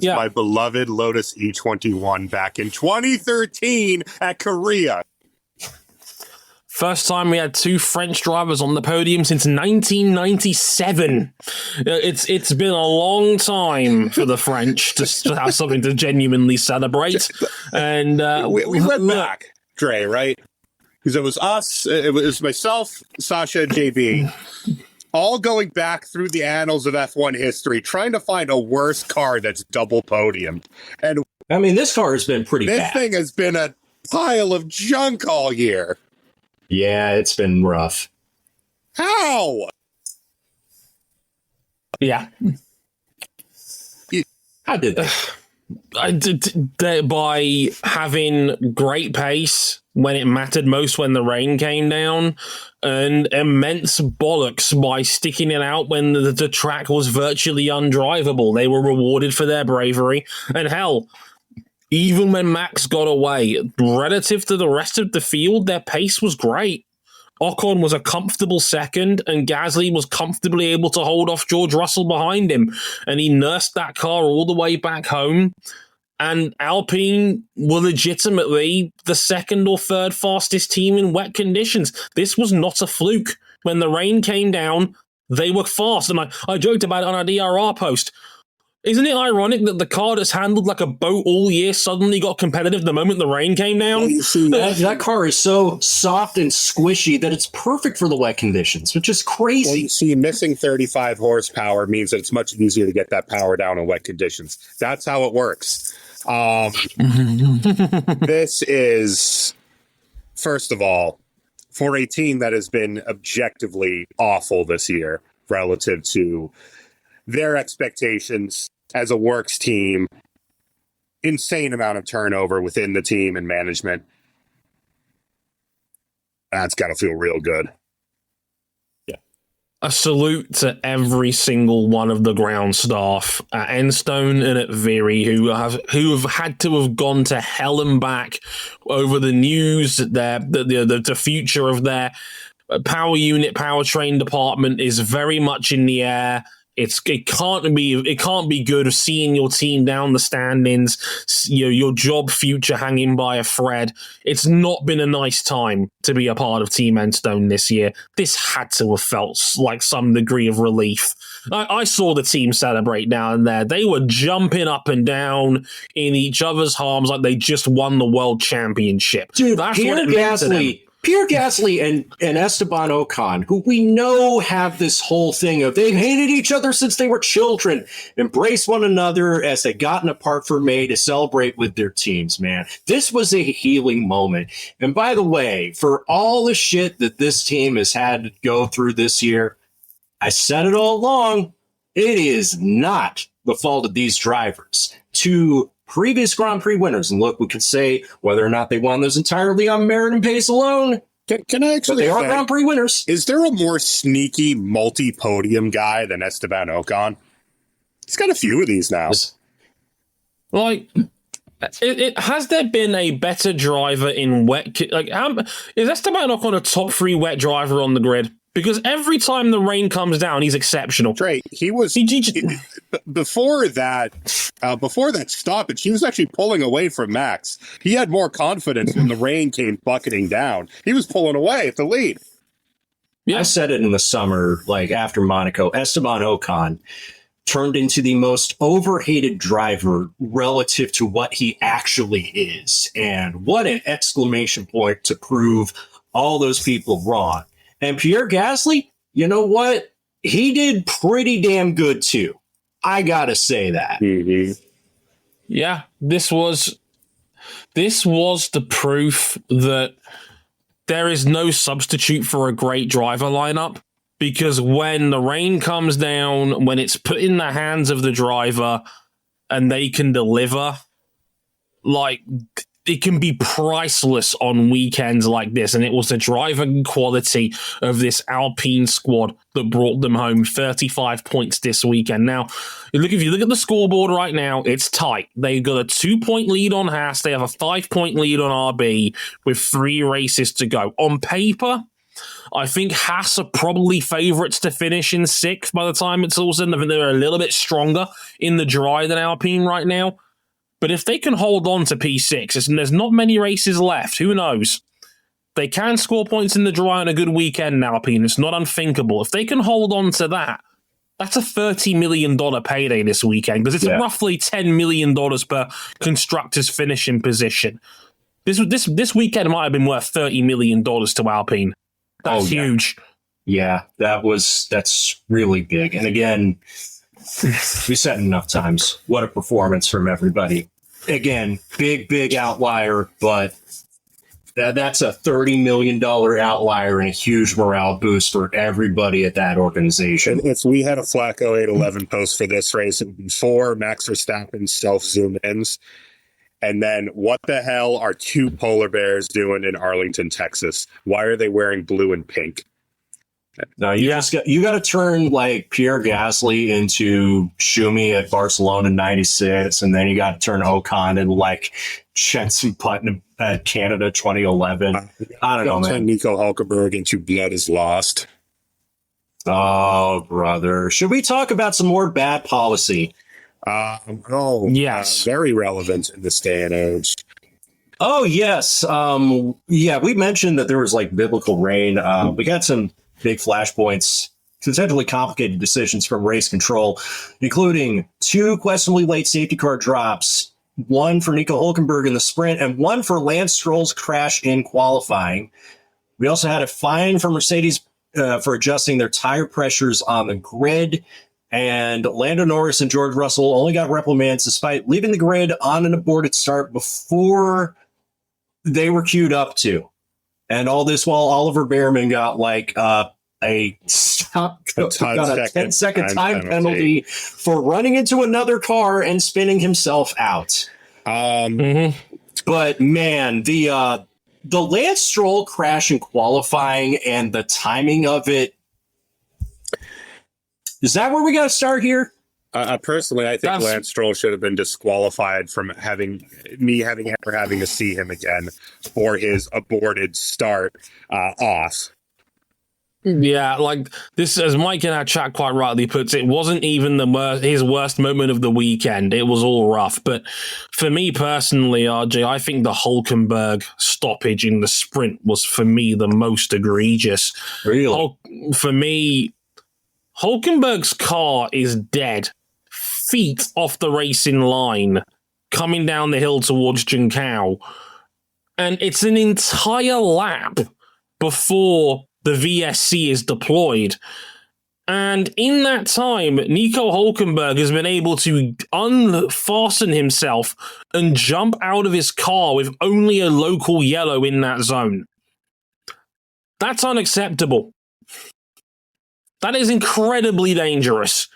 my beloved Lotus E21 back in 2013 at Korea. First time we had 2 French drivers on the podium since 1997. It's been a long time for the French to have something to genuinely celebrate. And we went back, Dre, right? Because it was us, it was myself, Sasha, and JB, all going back through the annals of F1 history, trying to find a worse car that's double podium. And I mean, this car has been pretty bad. This thing has been a pile of junk all year. Yeah, it's been rough. How? Yeah. How did they? By having great pace when it mattered most when the rain came down, and immense bollocks by sticking it out when the track was virtually undrivable. They were rewarded for their bravery. And hell, even when Max got away, relative to the rest of the field, their pace was great. Ocon was a comfortable second, and Gasly was comfortably able to hold off George Russell behind him. And he nursed that car all the way back home. And Alpine were legitimately the second or third fastest team in wet conditions. This was not a fluke. When the rain came down, they were fast. And I joked about it on our DRR post. Isn't it ironic that the car that's handled like a boat all year suddenly got competitive the moment the rain came down? That car is so soft and squishy that it's perfect for the wet conditions, which is crazy. Well, you see, missing 35 horsepower means that it's much easier to get that power down in wet conditions. That's how it works. This is, first of all, for a team that has been objectively awful this year relative to their expectations as a works team, insane amount of turnover within the team and management. That's got to feel real good. Yeah. A salute to every single one of the ground staff at Enstone and at Viry who have had to have gone to hell and back over the news. The future of their power unit, powertrain department is very much in the air. It can't be good seeing your team down the standings, your job future hanging by a thread. It's not been a nice time to be a part of Team Enstone this year. This had to have felt like some degree of relief. I saw the team celebrate down there. They were jumping up and down in each other's arms like they just won the world championship. Dude, Pierre Gasly and Esteban Ocon, who we know have this whole thing of they've hated each other since they were children, embrace one another as they gotten apart for May to celebrate with their teams, man. This was a healing moment. And by the way, for all the shit that this team has had to go through this year, I said it all along, it is not the fault of these drivers. To previous Grand Prix winners, and look, we could say whether or not they won those entirely on merit and pace alone. Can I actually? But they are Grand Prix winners. Is there a more sneaky multi-podium guy than Esteban Ocon? He's got a few of these now. Like, has there been a better driver in wet? Is Esteban Ocon a top 3 wet driver on the grid? Because every time the rain comes down, he's exceptional. Right. He was before that stoppage. He was actually pulling away from Max. He had more confidence when the rain came bucketing down. He was pulling away at the lead. Yeah. I said it in the summer, like after Monaco, Esteban Ocon turned into the most overhated driver relative to what he actually is. And what an exclamation point to prove all those people wrong. And Pierre Gasly, you know what? He did pretty damn good too. I gotta say that. Mm-hmm. Yeah, this was the proof that there is no substitute for a great driver lineup. Because when the rain comes down, when it's put in the hands of the driver and they can deliver, like, it can be priceless on weekends like this. And it was the driving quality of this Alpine squad that brought them home 35 points this weekend. Now, if you look at the scoreboard right now, it's tight. They've got a 2-point lead on Haas. They have a 5-point lead on RB with 3 races to go. On paper, I think Haas are probably favourites to finish in 6th by the time it's all said. I think they're a little bit stronger in the dry than Alpine right now. But if they can hold on to P6, and there's not many races left, who knows? They can score points in the dry on a good weekend, Alpine. It's not unthinkable. If they can hold on to that, that's a $30 million payday this weekend, because it's roughly $10 million per constructor's finishing position. This weekend might have been worth $30 million to Alpine. That's huge. Yeah, that's really big. And again, we said enough times, what a performance from everybody. Again, big outlier, but That's a $30 million outlier and a huge morale boost for everybody at that organization. We had a Flacco 811 post for this race before Max Verstappen self-zoom ins. And then what the hell are two polar bears doing in Arlington, Texas? Why are they wearing blue and pink? No, you got to turn like Pierre Gasly into Schumi at Barcelona '96, and then you got to turn Ocon into like Jenson Button at Canada 2011. I don't know, man. Turn Nico Hulkenberg into Blood is Lost. Oh, brother. Should we talk about some more bad policy? Yes. Very relevant in this day and age. Oh, yes. We mentioned that there was like biblical rain. We got some big flashpoints, potentially complicated decisions from race control, including 2 questionably late safety car drops, 1 for Nico Hulkenberg in the sprint, and 1 for Lance Stroll's crash in qualifying. We also had a fine from Mercedes for adjusting their tire pressures on the grid. And Lando Norris and George Russell only got reprimands despite leaving the grid on an aborted start before they were queued up to. And all this while Oliver Behrman got like a 10-second time penalty for running into another car and spinning himself out. But man, the Lance Stroll crash in qualifying and the timing of it, is that where we got to start here? Personally, I think Lance Stroll should have been disqualified from having to see him again for his aborted start off. Yeah, like this, as Mike in our chat quite rightly puts it, wasn't even his worst moment of the weekend. It was all rough. But for me personally, RJ, I think the Hulkenberg stoppage in the sprint was, for me, the most egregious. Really? For me, Hulkenberg's car is dead, feet off the racing line, coming down the hill towards Jinkao. And it's an entire lap before the VSC is deployed. And in that time, Nico Hulkenberg has been able to unfasten himself and jump out of his car with only a local yellow in that zone. That's unacceptable. That is incredibly dangerous.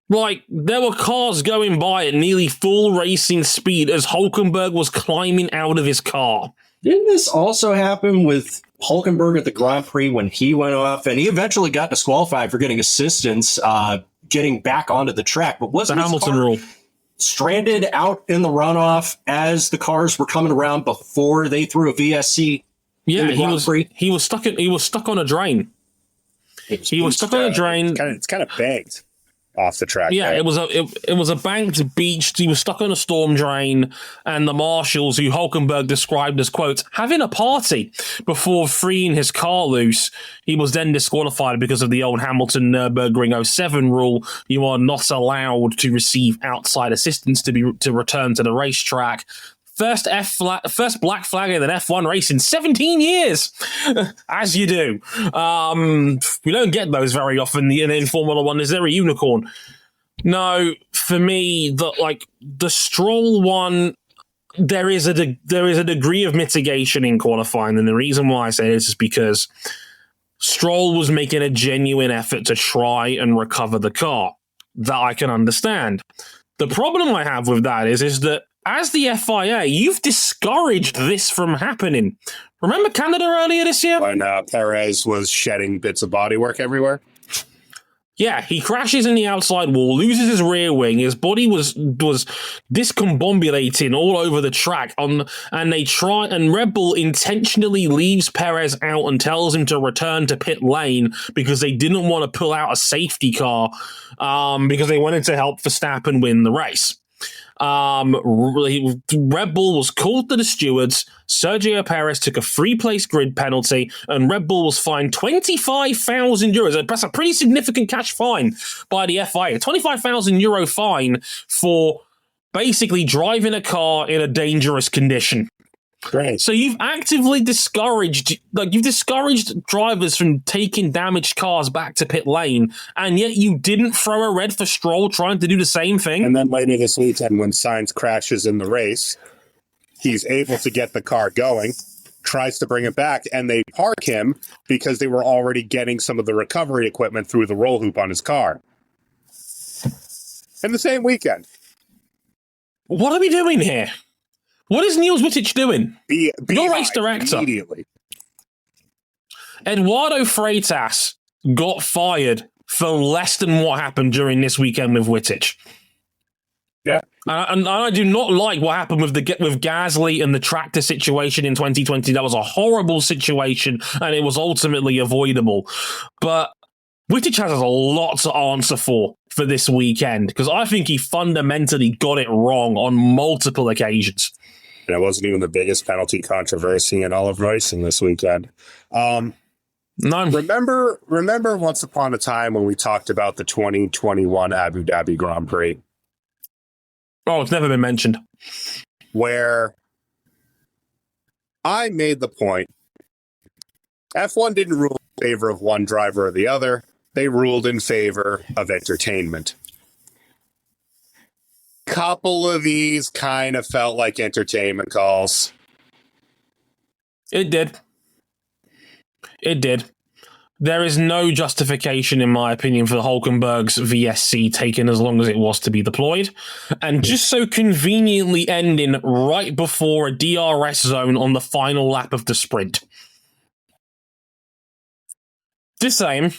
Like, there were cars going by at nearly full racing speed as Hulkenberg was climbing out of his car. Didn't this also happen with Hulkenberg at the Grand Prix when he went off? And he eventually got disqualified for getting assistance, getting back onto the track. But wasn't the Hamilton rule stranded out in the runoff as the cars were coming around before they threw a VSC? Yeah, he was stuck on a drain. He was stuck on a drain. It's kind of banked off the track. Yeah, there. it was a banked beach. He was stuck on a storm drain, and the marshals, who Hulkenberg described as, quote, having a party before freeing his car loose. He was then disqualified because of the old Hamilton Nürburgring 07 rule. You are not allowed to receive outside assistance to return to the racetrack. First black flag in an F1 race in 17 years, as you do. We don't get those very often in Formula One. Is there a unicorn? No, for me, the Stroll one, there is a degree of mitigation in qualifying, and the reason why I say this is because Stroll was making a genuine effort to try and recover the car. That I can understand. The problem I have with that is that as the FIA, you've discouraged this from happening. Remember Canada earlier this year? When Perez was shedding bits of bodywork everywhere? Yeah, he crashes in the outside wall, loses his rear wing, his body was discombobulating all over the track, and Red Bull intentionally leaves Perez out and tells him to return to pit lane because they didn't want to pull out a safety car because they wanted to help Verstappen win the race. Red Bull was called to the stewards. Sergio Perez took a 3-place grid penalty, and Red Bull was fined €25,000. That's a pretty significant cash fine by the FIA. €25,000 fine for basically driving a car in a dangerous condition. Great. So you've actively discouraged drivers from taking damaged cars back to pit lane, and yet you didn't throw a red for Stroll trying to do the same thing. And then later this weekend, when Sainz crashes in the race, He's able to get the car going, tries to bring it back, and they park him because they were already getting some of the recovery equipment through the roll hoop on his car. In the same weekend. What are we doing here? What is Niels Wittich doing? Your race director. Immediately. Eduardo Freitas got fired for less than what happened during this weekend with Wittich. Yeah. And I do not like what happened with Gasly and the tractor situation in 2020. That was a horrible situation, and it was ultimately avoidable. But Wittich has a lot to answer for this weekend, because I think he fundamentally got it wrong on multiple occasions. And it wasn't even the biggest penalty controversy in all of racing this weekend. No. Remember once upon a time when we talked about the 2021 Abu Dhabi Grand Prix? Oh, it's never been mentioned. Where I made the point, F1 didn't rule in favor of one driver or the other. They ruled in favor of entertainment. Couple of these kind of felt like entertainment calls. It did. There is no justification, in my opinion, for Hulkenberg's VSC taking as long as it was to be deployed, and just so conveniently ending right before a DRS zone on the final lap of the sprint. Just saying.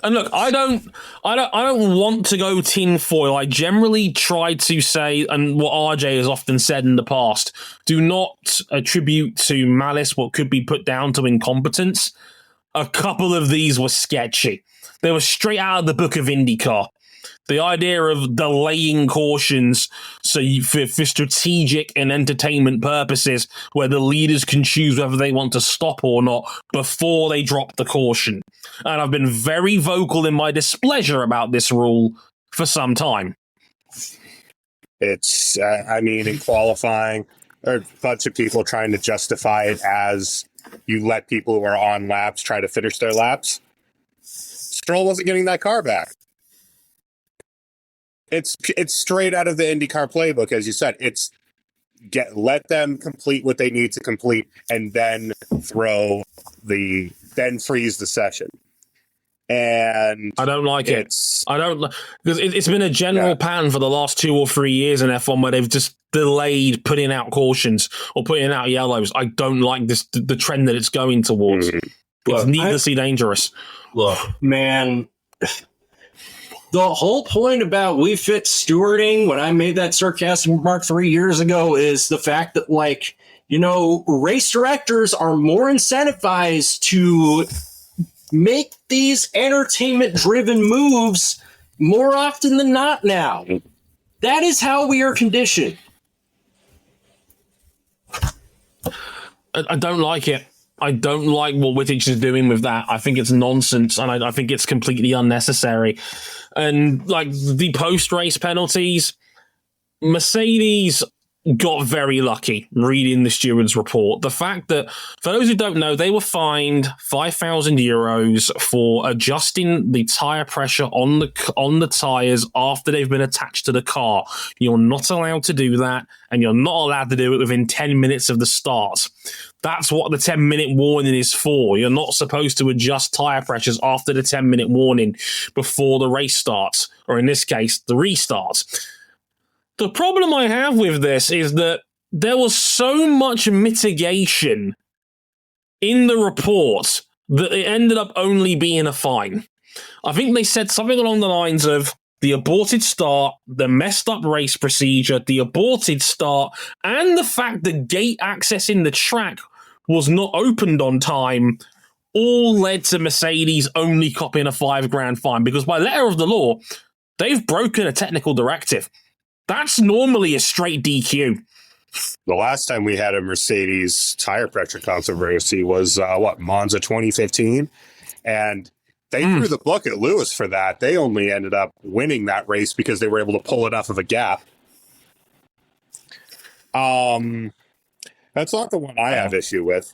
And look, I don't want to go tinfoil. I generally try to say, and what RJ has often said in the past, do not attribute to malice what could be put down to incompetence. A couple of these were sketchy. They were straight out of the book of IndyCar. The idea of delaying cautions for strategic and entertainment purposes, where the leaders can choose whether they want to stop or not before they drop the caution. And I've been very vocal in my displeasure about this rule for some time. It's, in qualifying, there are a bunch of people trying to justify it as you let people who are on laps try to finish their laps. Stroll wasn't getting that car back. It's straight out of the IndyCar playbook, as you said. It's let them complete what they need to complete, and then freeze the session. And I don't like it. I don't, because it's been a general pattern for the last 2 or 3 years in F1 where they've just delayed putting out cautions or putting out yellows. I don't like the trend that it's going towards. It's needlessly dangerous. Look, man. The whole point about we fit stewarding, when I made that sarcastic remark 3 years ago, is the fact that, race directors are more incentivized to make these entertainment-driven moves more often than not now. That is how we are conditioned. I don't like it. I don't like what Wittich is doing with that. I think it's nonsense, and I think it's completely unnecessary. And the post-race penalties, Mercedes got very lucky reading the steward's report. The fact that, for those who don't know, they were fined €5,000 for adjusting the tire pressure on the tires after they've been attached to the car. You're not allowed to do that, and you're not allowed to do it within 10 minutes of the start. That's what the 10-minute warning is for. You're not supposed to adjust tire pressures after the 10-minute warning before the race starts, or in this case, the restarts. The problem I have with this is that there was so much mitigation in the report that it ended up only being a fine. I think they said something along the lines of the aborted start, the messed up race procedure, the aborted start, and the fact that gate access in the track was not opened on time all led to Mercedes only copying a $5,000 fine, because by letter of the law, they've broken a technical directive. That's normally a straight DQ. The last time we had a Mercedes tire pressure controversy was, Monza 2015? And they threw the book at Lewis for that. They only ended up winning that race because they were able to pull enough of a gap. That's not the one I have issue with.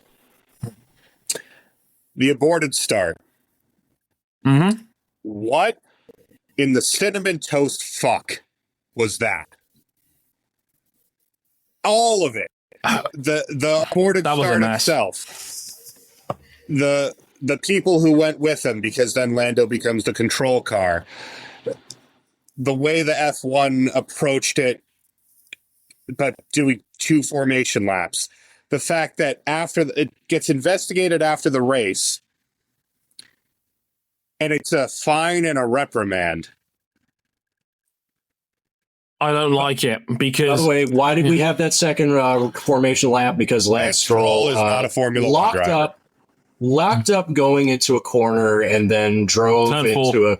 The aborted start. Mm-hmm. What in the cinnamon toast fuck was that? All of it. the aborted That was a start mess. itself. The people who went with him, because then Lando becomes the control car. The way the F1 approached it, but doing 2 formation laps. The fact that after it gets investigated after the race, and it's a fine and a reprimand. I don't like it By because the way, why did we have that second formation lap? Because Lance Stroll is not a Formula One driver. Locked up going into a corner and then drove Turn into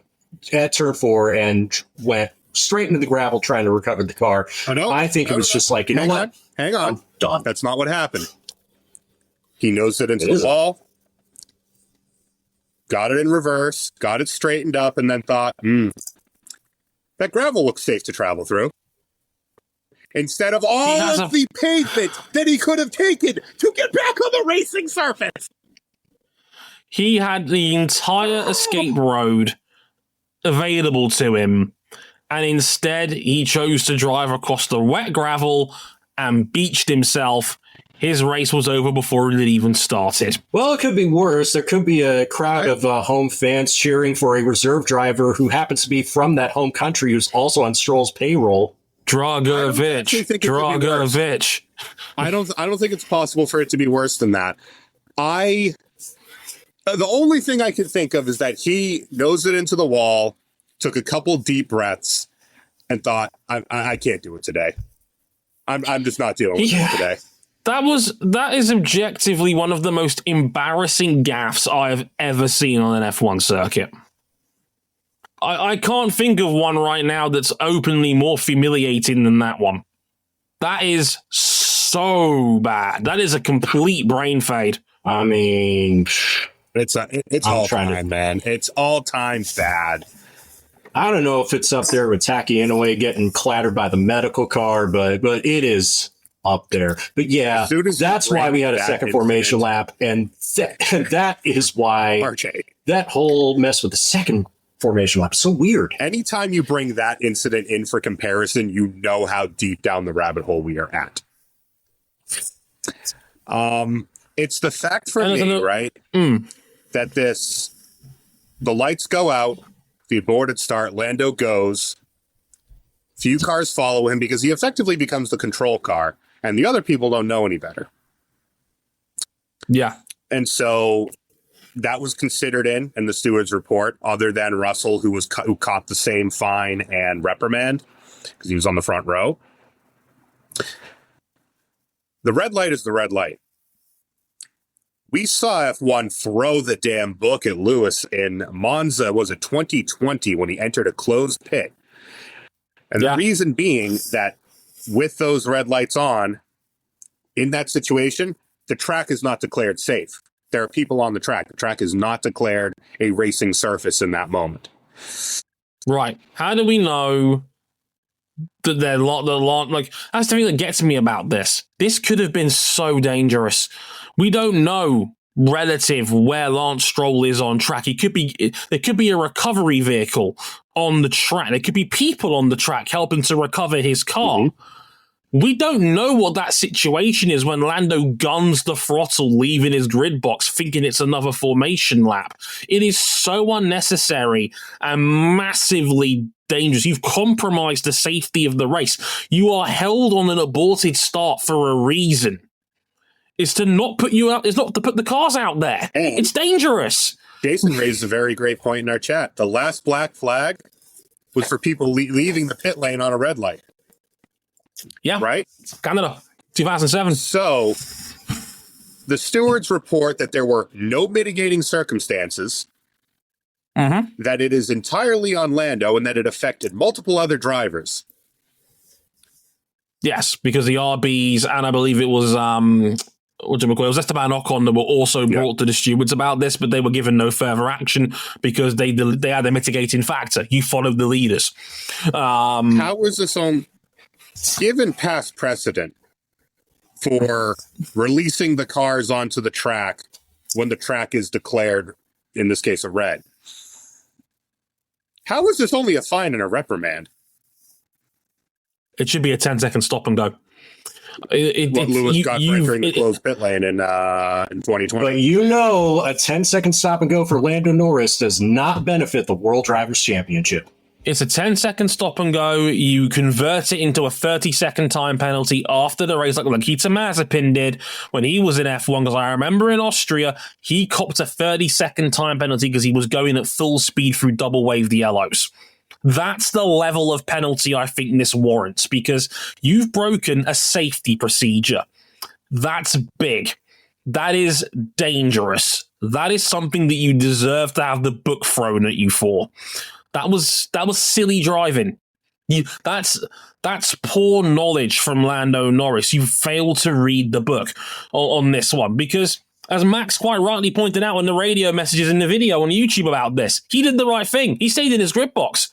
at turn 4 and went straight into the gravel trying to recover the car. I think it was just like, you know what? Hang on. I'm done. That's not what happened. He nosed it into the wall, got it in reverse, got it straightened up, and then thought, that gravel looks safe to travel through. Instead of all of the pavement that he could have taken to get back on the racing surface. he had the entire escape road available to him, and instead he chose to drive across the wet gravel and beached himself. His race was over before it even started. Well, it could be worse. There could be a crowd of home fans cheering for a reserve driver who happens to be from that home country who's also on Stroll's payroll. Dragovich. I don't think it's possible for it to be worse than that. The only thing I can think of is that he nosed it into the wall, took a couple deep breaths, and thought, I can't do it today. I'm just not dealing with it today. That is objectively one of the most embarrassing gaffes I have ever seen on an F1 circuit. I can't think of one right now that's openly more humiliating than that one. That is so bad. That is a complete brain fade. I mean, it's all time, man. It's all time bad. I don't know if it's up there with Taki Inoue getting clattered by the medical car, but it is up there. But yeah, that's why we had a second formation lap, and that is why that whole mess with the second formation lap is so weird. Anytime you bring that incident in for comparison, you know how deep down the rabbit hole we are at. It's the fact for me, right, that the lights go out, the aborted start, Lando goes, few cars follow him because he effectively becomes the control car, and the other people don't know any better. Yeah. And so that was considered in the steward's report, other than Russell, who caught the same fine and reprimand because he was on the front row. The red light is the red light. We saw F1 throw the damn book at Lewis in Monza, was it 2020, when he entered a closed pit. And the reason being that with those red lights on, in that situation, the track is not declared safe. There are people on the track. The track is not declared a racing surface in that moment. Right. How do we know that they're like, that's the thing that gets me about this. This could have been so dangerous. We don't know relative where Lance Stroll is on track. There could be a recovery vehicle on the track. There could be people on the track helping to recover his car. Mm-hmm. We don't know what that situation is when Lando guns the throttle, leaving his grid box, thinking it's another formation lap. It is so unnecessary and massively dangerous. You've compromised the safety of the race. You are held on an aborted start for a reason. It's to not put you out. It's not to put the cars out there. And it's dangerous. Jason raised a very great point in our chat. The last black flag was for people leaving the pit lane on a red light. Yeah. Right? Canada, 2007. So the stewards report that there were no mitigating circumstances, that it is entirely on Lando, and that it affected multiple other drivers. Yes, because the RBs, and I believe it was it was Esteban Ocon that were also brought to the stewards about this, but they were given no further action because they had a mitigating factor. You followed the leaders. How was this on? Given past precedent for releasing the cars onto the track when the track is declared, in this case, a red, how is this only a fine and a reprimand? It should be a 10-second stop and go. Lewis got for entering the closed pit lane in 2020. But a 10-second stop and go for Lando Norris does not benefit the World Drivers' Championship. It's a 10-second stop and go. You convert it into a 30-second time penalty after the race, like Nikita Mazepin did when he was in F1. Because I remember in Austria, he copped a 30-second time penalty because he was going at full speed through double waved yellows. That's the level of penalty I think this warrants, because you've broken a safety procedure. That's big. That is dangerous. That is something that you deserve to have the book thrown at you for. That was silly driving. That's poor knowledge from Lando Norris. You failed to read the book on this one, because as Max quite rightly pointed out in the radio messages in the video on YouTube about this, he did the right thing. He stayed in his grip box.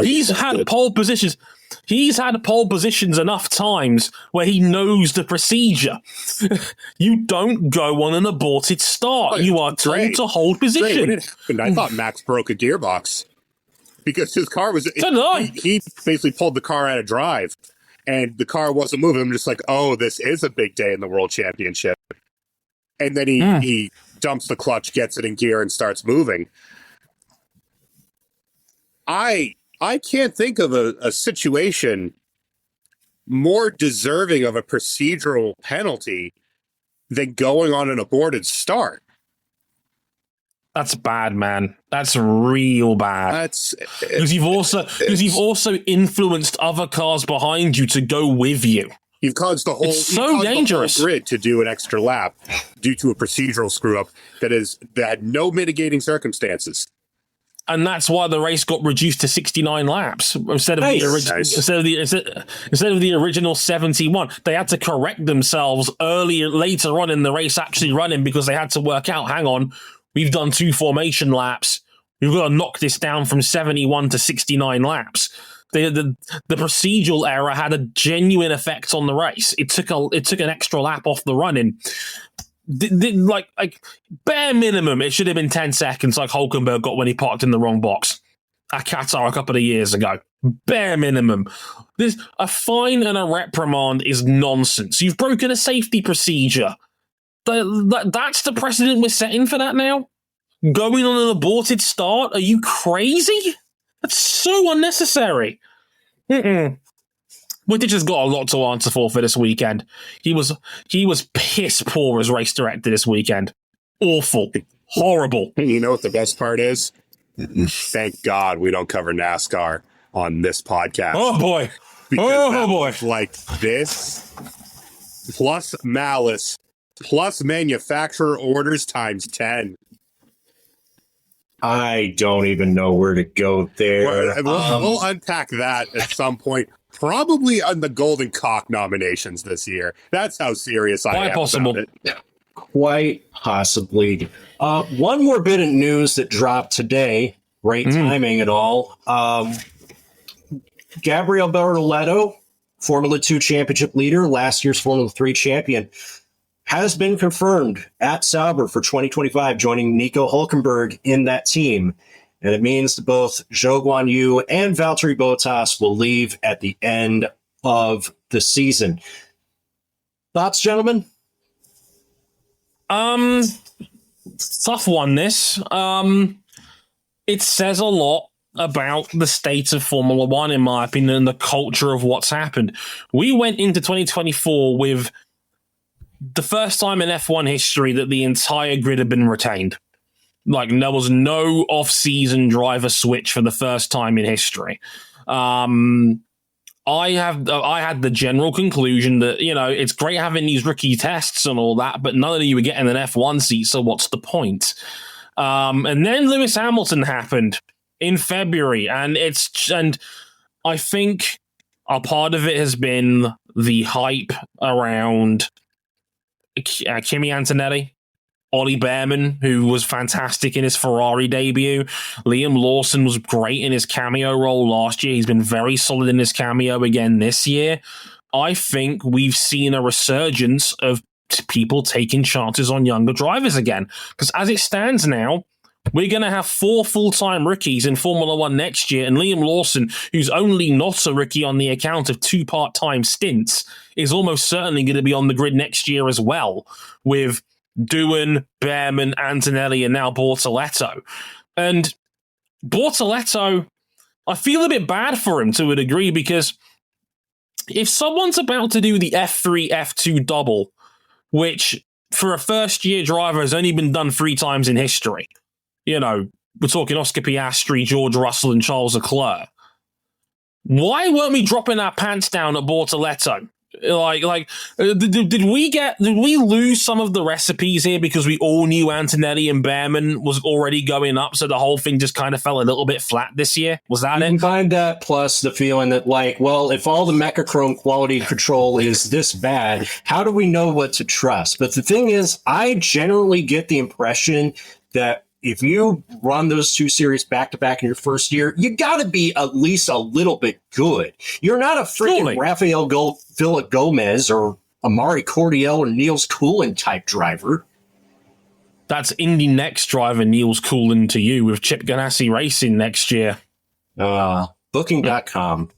He's had pole positions. He's had pole positions enough times where he knows the procedure. You don't go on an aborted start. You are told to hold position. When it happened, I thought Max broke a gearbox. Because his car was, he basically pulled the car out of drive, and the car wasn't moving. I'm just like, oh, this is a big day in the World Championship. And then he dumps the clutch, gets it in gear, and starts moving. I can't think of a situation more deserving of a procedural penalty than going on an aborted start. That's bad, man. That's real bad. Because you've also influenced other cars behind you to go with you. You've caused the whole dangerous grid to do an extra lap due to a procedural screw up that had no mitigating circumstances. And that's why the race got reduced to 69 laps instead of the original 71. They had to correct themselves later on in the race actually running, because they had to work out, hang on, we've done 2 formation laps. We've got to knock this down from 71 to 69 laps. The procedural error had a genuine effect on the race. It took an extra lap off the running. Like bare minimum, it should have been 10 seconds, like Hulkenberg got when he parked in the wrong box at Qatar a couple of years ago. Bare minimum. A fine and a reprimand is nonsense. You've broken a safety procedure. That's the precedent we're setting for that now? Going on an aborted start? Are you crazy? That's so unnecessary. Wittich has got a lot to answer for this weekend. He was piss poor as race director this weekend. Awful. Horrible. You know what the best part is? Thank God we don't cover NASCAR on this podcast. Oh, boy. Because like this, plus malice, plus manufacturer orders times 10. I don't even know where to go there. We'll unpack that at some point. Probably on the Golden Cock nominations this year. That's how serious I am about it. Quite possibly. One more bit of news that dropped today. Great timing and all. Gabriel Bortoleto, Formula 2 championship leader, last year's Formula 3 champion, has been confirmed at Sauber for 2025, joining Nico Hulkenberg in that team. And it means that both Zhou Guanyu and Valtteri Bottas will leave at the end of the season. Thoughts, gentlemen? Tough one, this. It says a lot about the state of Formula One, in my opinion, and the culture of what's happened. We went into 2024 with the first time in F1 history that the entire grid had been retained. Like, there was no off-season driver switch for the first time in history. I had the general conclusion that, it's great having these rookie tests and all that, but none of you were getting an F1 seat, so what's the point? And then Lewis Hamilton happened in February, and I think a part of it has been the hype around Kimi Antonelli, Ollie Behrman, who was fantastic in his Ferrari debut. Liam Lawson was great in his cameo role last year. He's been very solid in his cameo again this year. I think we've seen a resurgence of people taking chances on younger drivers again. Because as it stands now, We're going to have 4 full-time rookies in Formula One next year, and Liam Lawson, who's only not a rookie on the account of 2 part-time stints, is almost certainly going to be on the grid next year as well, with Doohan, Behrman, Antonelli, and now Bortoleto. And Bortoleto, I feel a bit bad for him to a degree, because if someone's about to do the F3, F2 double, which for a first-year driver has only been done 3 times in history, you know, we're talking Oscar Piastri, George Russell, and Charles Leclerc. Why weren't we dropping our pants down at Bortoleto? Did we lose some of the recipes here because we all knew Antonelli and Behrman was already going up, so the whole thing just kind of fell a little bit flat this year? Was that it? Combine that plus the feeling that, like, well, if all the Mechachrome quality control is this bad, how do we know what to trust? But the thing is, I generally get the impression that if you run those 2 series back-to-back in your first year, you got to be at least a little bit good. You're not a freaking Rafael Villa-Gomez or Amari Cordial or Niels Coulin type driver. That's Indy Next driver Niels Coulin to you with Chip Ganassi Racing next year. Booking.com.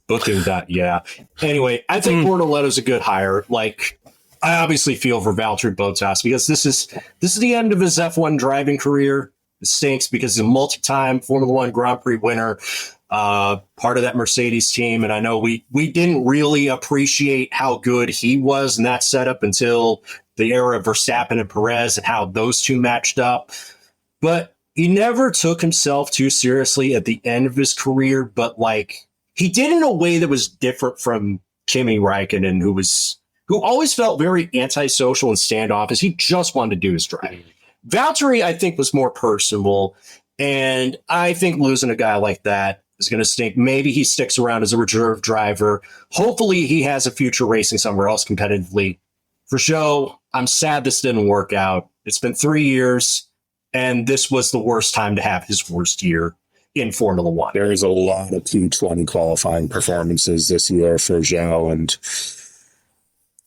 Yeah. Anyway, I think Bortoleto's a good hire. Like, I obviously feel for Valtteri Bottas because this is the end of his F1 driving career. It stinks because he's a multi-time Formula One Grand Prix winner, part of that Mercedes team. And I know we didn't really appreciate how good he was in that setup until the era of Verstappen and Perez and how those 2 matched up. But he never took himself too seriously at the end of his career. But like, he did in a way that was different from Kimi Räikkönen, who always felt very antisocial and standoffish. He just wanted to do his driving. Valtteri, I think, was more personable, and I think losing a guy like that is going to stink. Maybe he sticks around as a reserve driver. Hopefully he has a future racing somewhere else competitively. For show, I'm sad this didn't work out. It's been 3 years, and this was the worst time to have his worst year in Formula One. There is a lot of Q20 qualifying performances this year for Zhou, and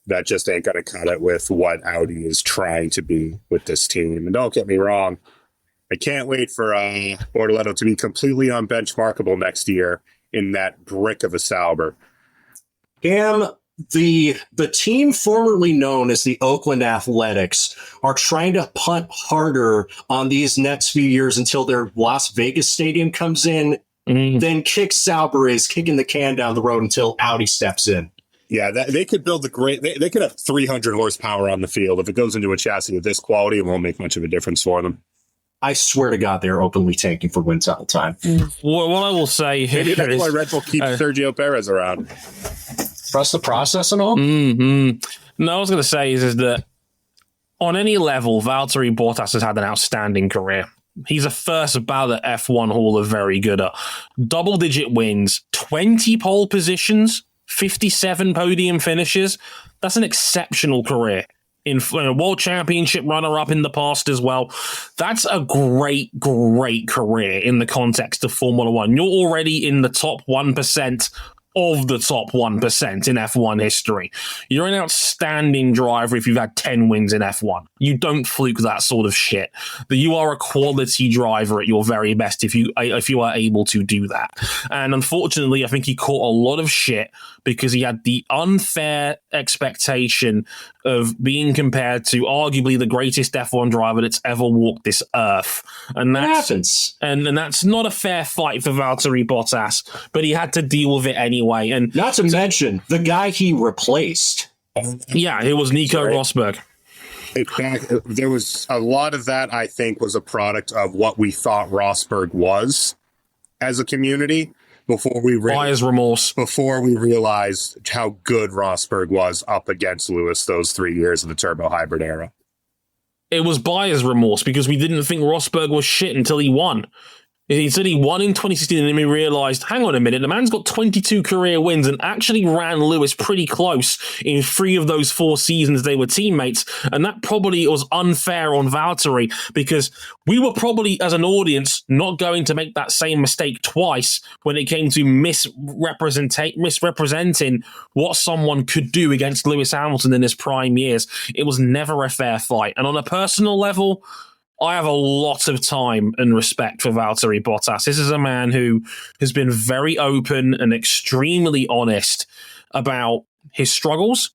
that just ain't going to cut it with what Audi is trying to be with this team. And don't get me wrong, I can't wait for Bortoleto to be completely unbenchmarkable next year in that brick of a Sauber. Cam, the team formerly known as the Oakland Athletics are trying to punt harder on these next few years until their Las Vegas stadium comes in, then Kick Sauber is kicking the can down the road until Audi steps in. Yeah, they could build they could have 300 horsepower on the field. If it goes into a chassis of this quality, it won't make much of a difference for them. I swear to God, they're openly tanking for wins all the time. What I will say here Maybe that's is, why Red Bull keeps Sergio Perez around. Trust the process and all? No, I was going to say is that on any level, Valtteri Bottas has had an outstanding career. He's a first ballot F1 Hall of Very Gooder. Double-digit wins, 20 pole positions, 57 podium finishes. That's an exceptional career. In a World Championship runner-up in the past as well. That's a great, great career in the context of Formula One. You're already in the top 1% of the top 1% in F1 history. You're an outstanding driver if you've had 10 wins in F1. You don't fluke that sort of shit. But you are a quality driver at your very best if you are able to do that. And unfortunately, I think he caught a lot of shit because he had the unfair expectation of being compared to arguably the greatest F1 driver that's ever walked this earth. And that happens. And that's not a fair fight for Valtteri Bottas, but he had to deal with it anyway. And not to mention the guy he replaced. Yeah, it was Nico Rosberg. There was a lot of that, I think, was a product of what we thought Rosberg was as a community before we buyer's remorse. Before we realized how good Rosberg was up against Lewis those 3 years of the turbo hybrid era. It was buyer's remorse because we didn't think Rosberg was shit until he won. He said he won in 2016 and then we realized, hang on a minute, the man's got 22 career wins and actually ran Lewis pretty close in 3 of those 4 seasons they were teammates. And that probably was unfair on Valtteri because we were probably, as an audience, not going to make that same mistake twice when it came to misrepresenting what someone could do against Lewis Hamilton in his prime years. It was never a fair fight. And on a personal level, I have a lot of time and respect for Valtteri Bottas. This is a man who has been very open and extremely honest about his struggles,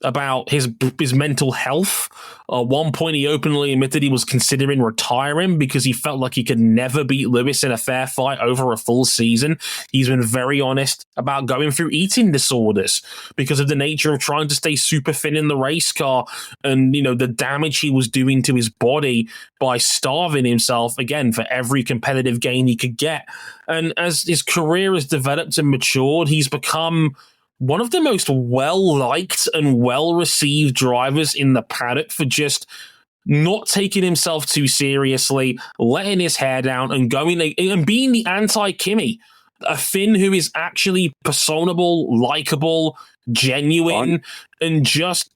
about his mental health. At one point, he openly admitted he was considering retiring because he felt like he could never beat Lewis in a fair fight over a full season. He's been very honest about going through eating disorders because of the nature of trying to stay super fit in the race car and, you know, the damage he was doing to his body by starving himself, again, for every competitive gain he could get. And as his career has developed and matured, he's become one of the most well-liked and well-received drivers in the paddock for just not taking himself too seriously, letting his hair down, and going and being the anti-Kimi. A Finn who is actually personable, likable, genuine, and just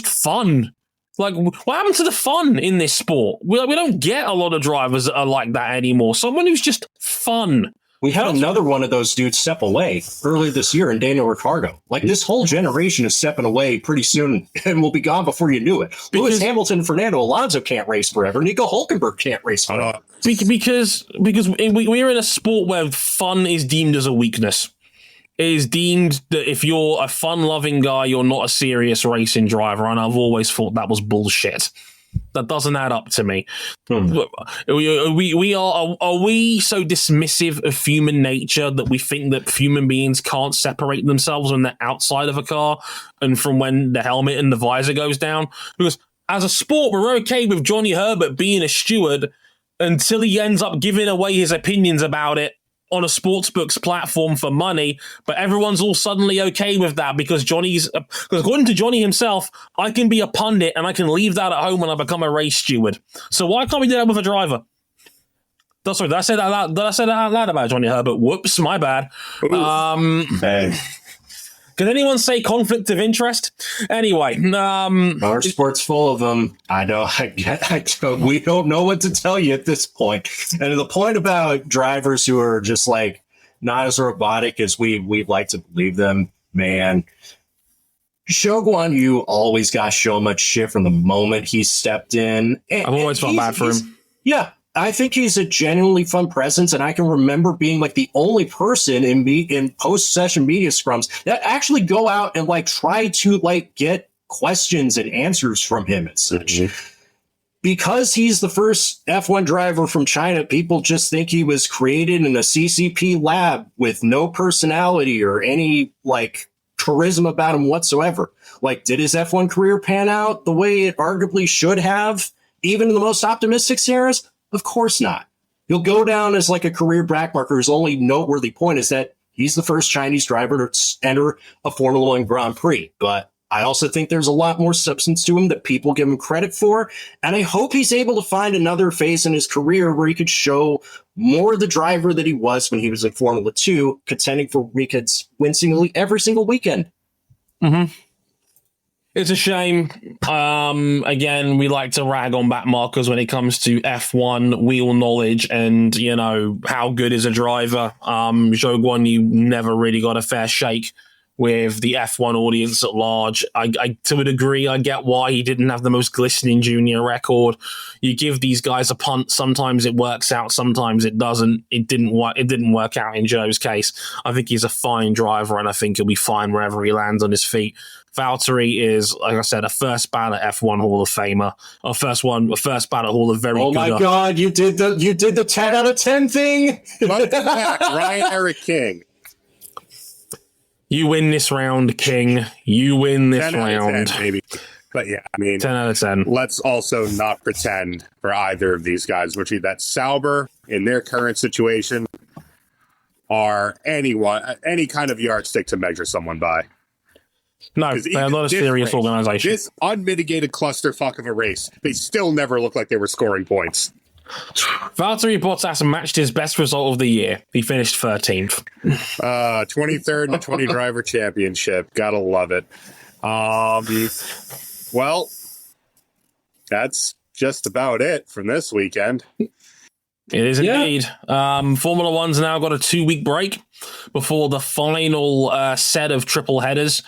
fun. Like, what happened to the fun in this sport? We don't get a lot of drivers that are like that anymore. Someone who's just fun. We had another one of those dudes step away early this year in Daniel Ricciardo. Like, this whole generation is stepping away pretty soon and will be gone before you knew it. Lewis Hamilton and Fernando Alonso can't race forever. Nico Hülkenberg can't race forever. Because we're in a sport where fun is deemed as a weakness. It is deemed that if you're a fun-loving guy, you're not a serious racing driver, and I've always thought that was bullshit. That doesn't add up to me. Are we so dismissive of human nature that we think that human beings can't separate themselves when they're outside of a car and from when the helmet and the visor goes down? Because as a sport, we're okay with Johnny Herbert being a steward until he ends up giving away his opinions about it on a sportsbook's platform for money, but everyone's all suddenly okay with that because according to Johnny himself, I can be a pundit and I can leave that at home when I become a race steward. So why can't we do that with a driver? Sorry, did I say that out loud about Johnny Herbert? Whoops, my bad. Can anyone say conflict of interest? Anyway, our sport's full of them. I know. We don't know what to tell you at this point. And the point about drivers who are just like not as robotic as we'd like to believe them, man. Zhou Guan Yu always got so much shit from the moment he stepped in. I've always felt bad for him. Yeah. I think he's a genuinely fun presence, and I can remember being like the only person in post-session media scrums that actually go out and like try to like get questions and answers from him and such. Mm-hmm. Because he's the first F1 driver from China, people just think he was created in a CCP lab with no personality or any like charisma about him whatsoever. Like, did his F1 career pan out the way it arguably should have, even in the most optimistic scenarios? Of course not. He'll go down as like a career backmarker. His only noteworthy point is that he's the first Chinese driver to enter a Formula One Grand Prix. But I also think there's a lot more substance to him that people give him credit for. And I hope he's able to find another phase in his career where he could show more the driver that he was when he was in Formula 2, contending for weekends winsingly every single weekend. Mm-hmm. It's a shame. Again, we like to rag on back markers when it comes to F1 wheel knowledge and, you know, how good is a driver. Zhou Guan Yu never really got a fair shake with the F1 audience at large. I to a degree, I get why he didn't have the most glistening junior record. You give these guys a punt. Sometimes it works out. Sometimes it doesn't. It didn't work out in Zhou's case. I think he's a fine driver, and I think he'll be fine wherever he lands on his feet. Valtteri is, like I said, a first ballot F1 Hall of Famer. A first ballot Hall of very good. Oh my God, you did the 10 out of 10 thing. Ryan Eric King. You win this round, King. You win this 10 out round. of 10, maybe. But yeah, I mean, 10 out of 10. Let's also not pretend for either of these guys, which is that Sauber in their current situation are any kind of yardstick to measure someone by. No, they're not a serious organization. This unmitigated clusterfuck of a race, they still never looked like they were scoring points. Valtteri Bottas matched his best result of the year. He finished 13th. 23rd in the 20 driver championship. Gotta love it. Well, that's just about it from this weekend. It is indeed. Formula One's now got a 2-week break before the final set of triple headers.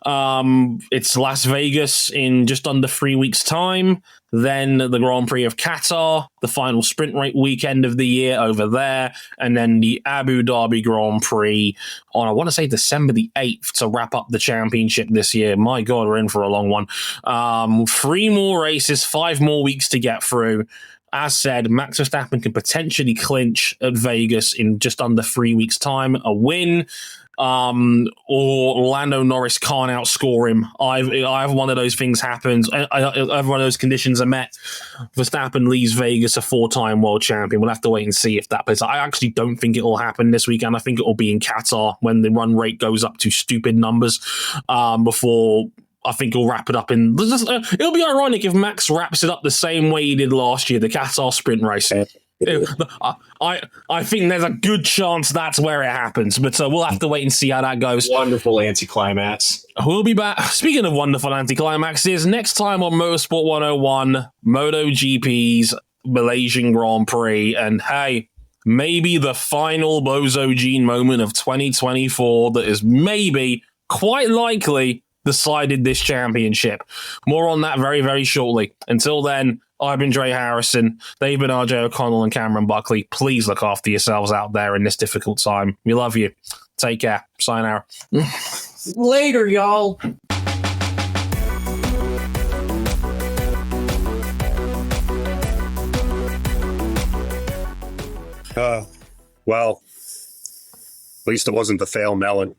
It's Las Vegas in just under 3 weeks' time. then the Grand Prix of Qatar, the final sprint race weekend of the year over there, and then the Abu Dhabi Grand Prix on, I want to say, December the 8th to wrap up the championship this year. My God, we're in for a long one. 3 more races, 5 more weeks to get through. As said, Max Verstappen can potentially clinch at Vegas in just under 3 weeks' time, a win. Or Lando Norris can't outscore him. I have one of those things happens. I have one of those conditions are met. Verstappen leaves Vegas a 4-time world champion. We'll have to wait and see if that plays. I actually don't think it will happen this weekend. I think it will be in Qatar when the run rate goes up to stupid numbers before. I think he'll wrap it up in. It'll be ironic if Max wraps it up the same way he did last year, the Qatar sprint race. I think there's a good chance that's where it happens, but we'll have to wait and see how that goes. Wonderful anticlimax. We'll be back. Speaking of wonderful anticlimaxes, next time on Motorsport 101, MotoGP's Malaysian Grand Prix, and hey, maybe the final Bozo Gene moment of 2024 that is maybe, quite likely, decided this championship. More on that very, very shortly. Until then, I've been Dre Harrison. They've been RJ O'Connell and Cameron Buckley. Please look after yourselves out there in this difficult time. We love you. Take care. Sayonara. Later, y'all. Well, at least it wasn't the fail melon.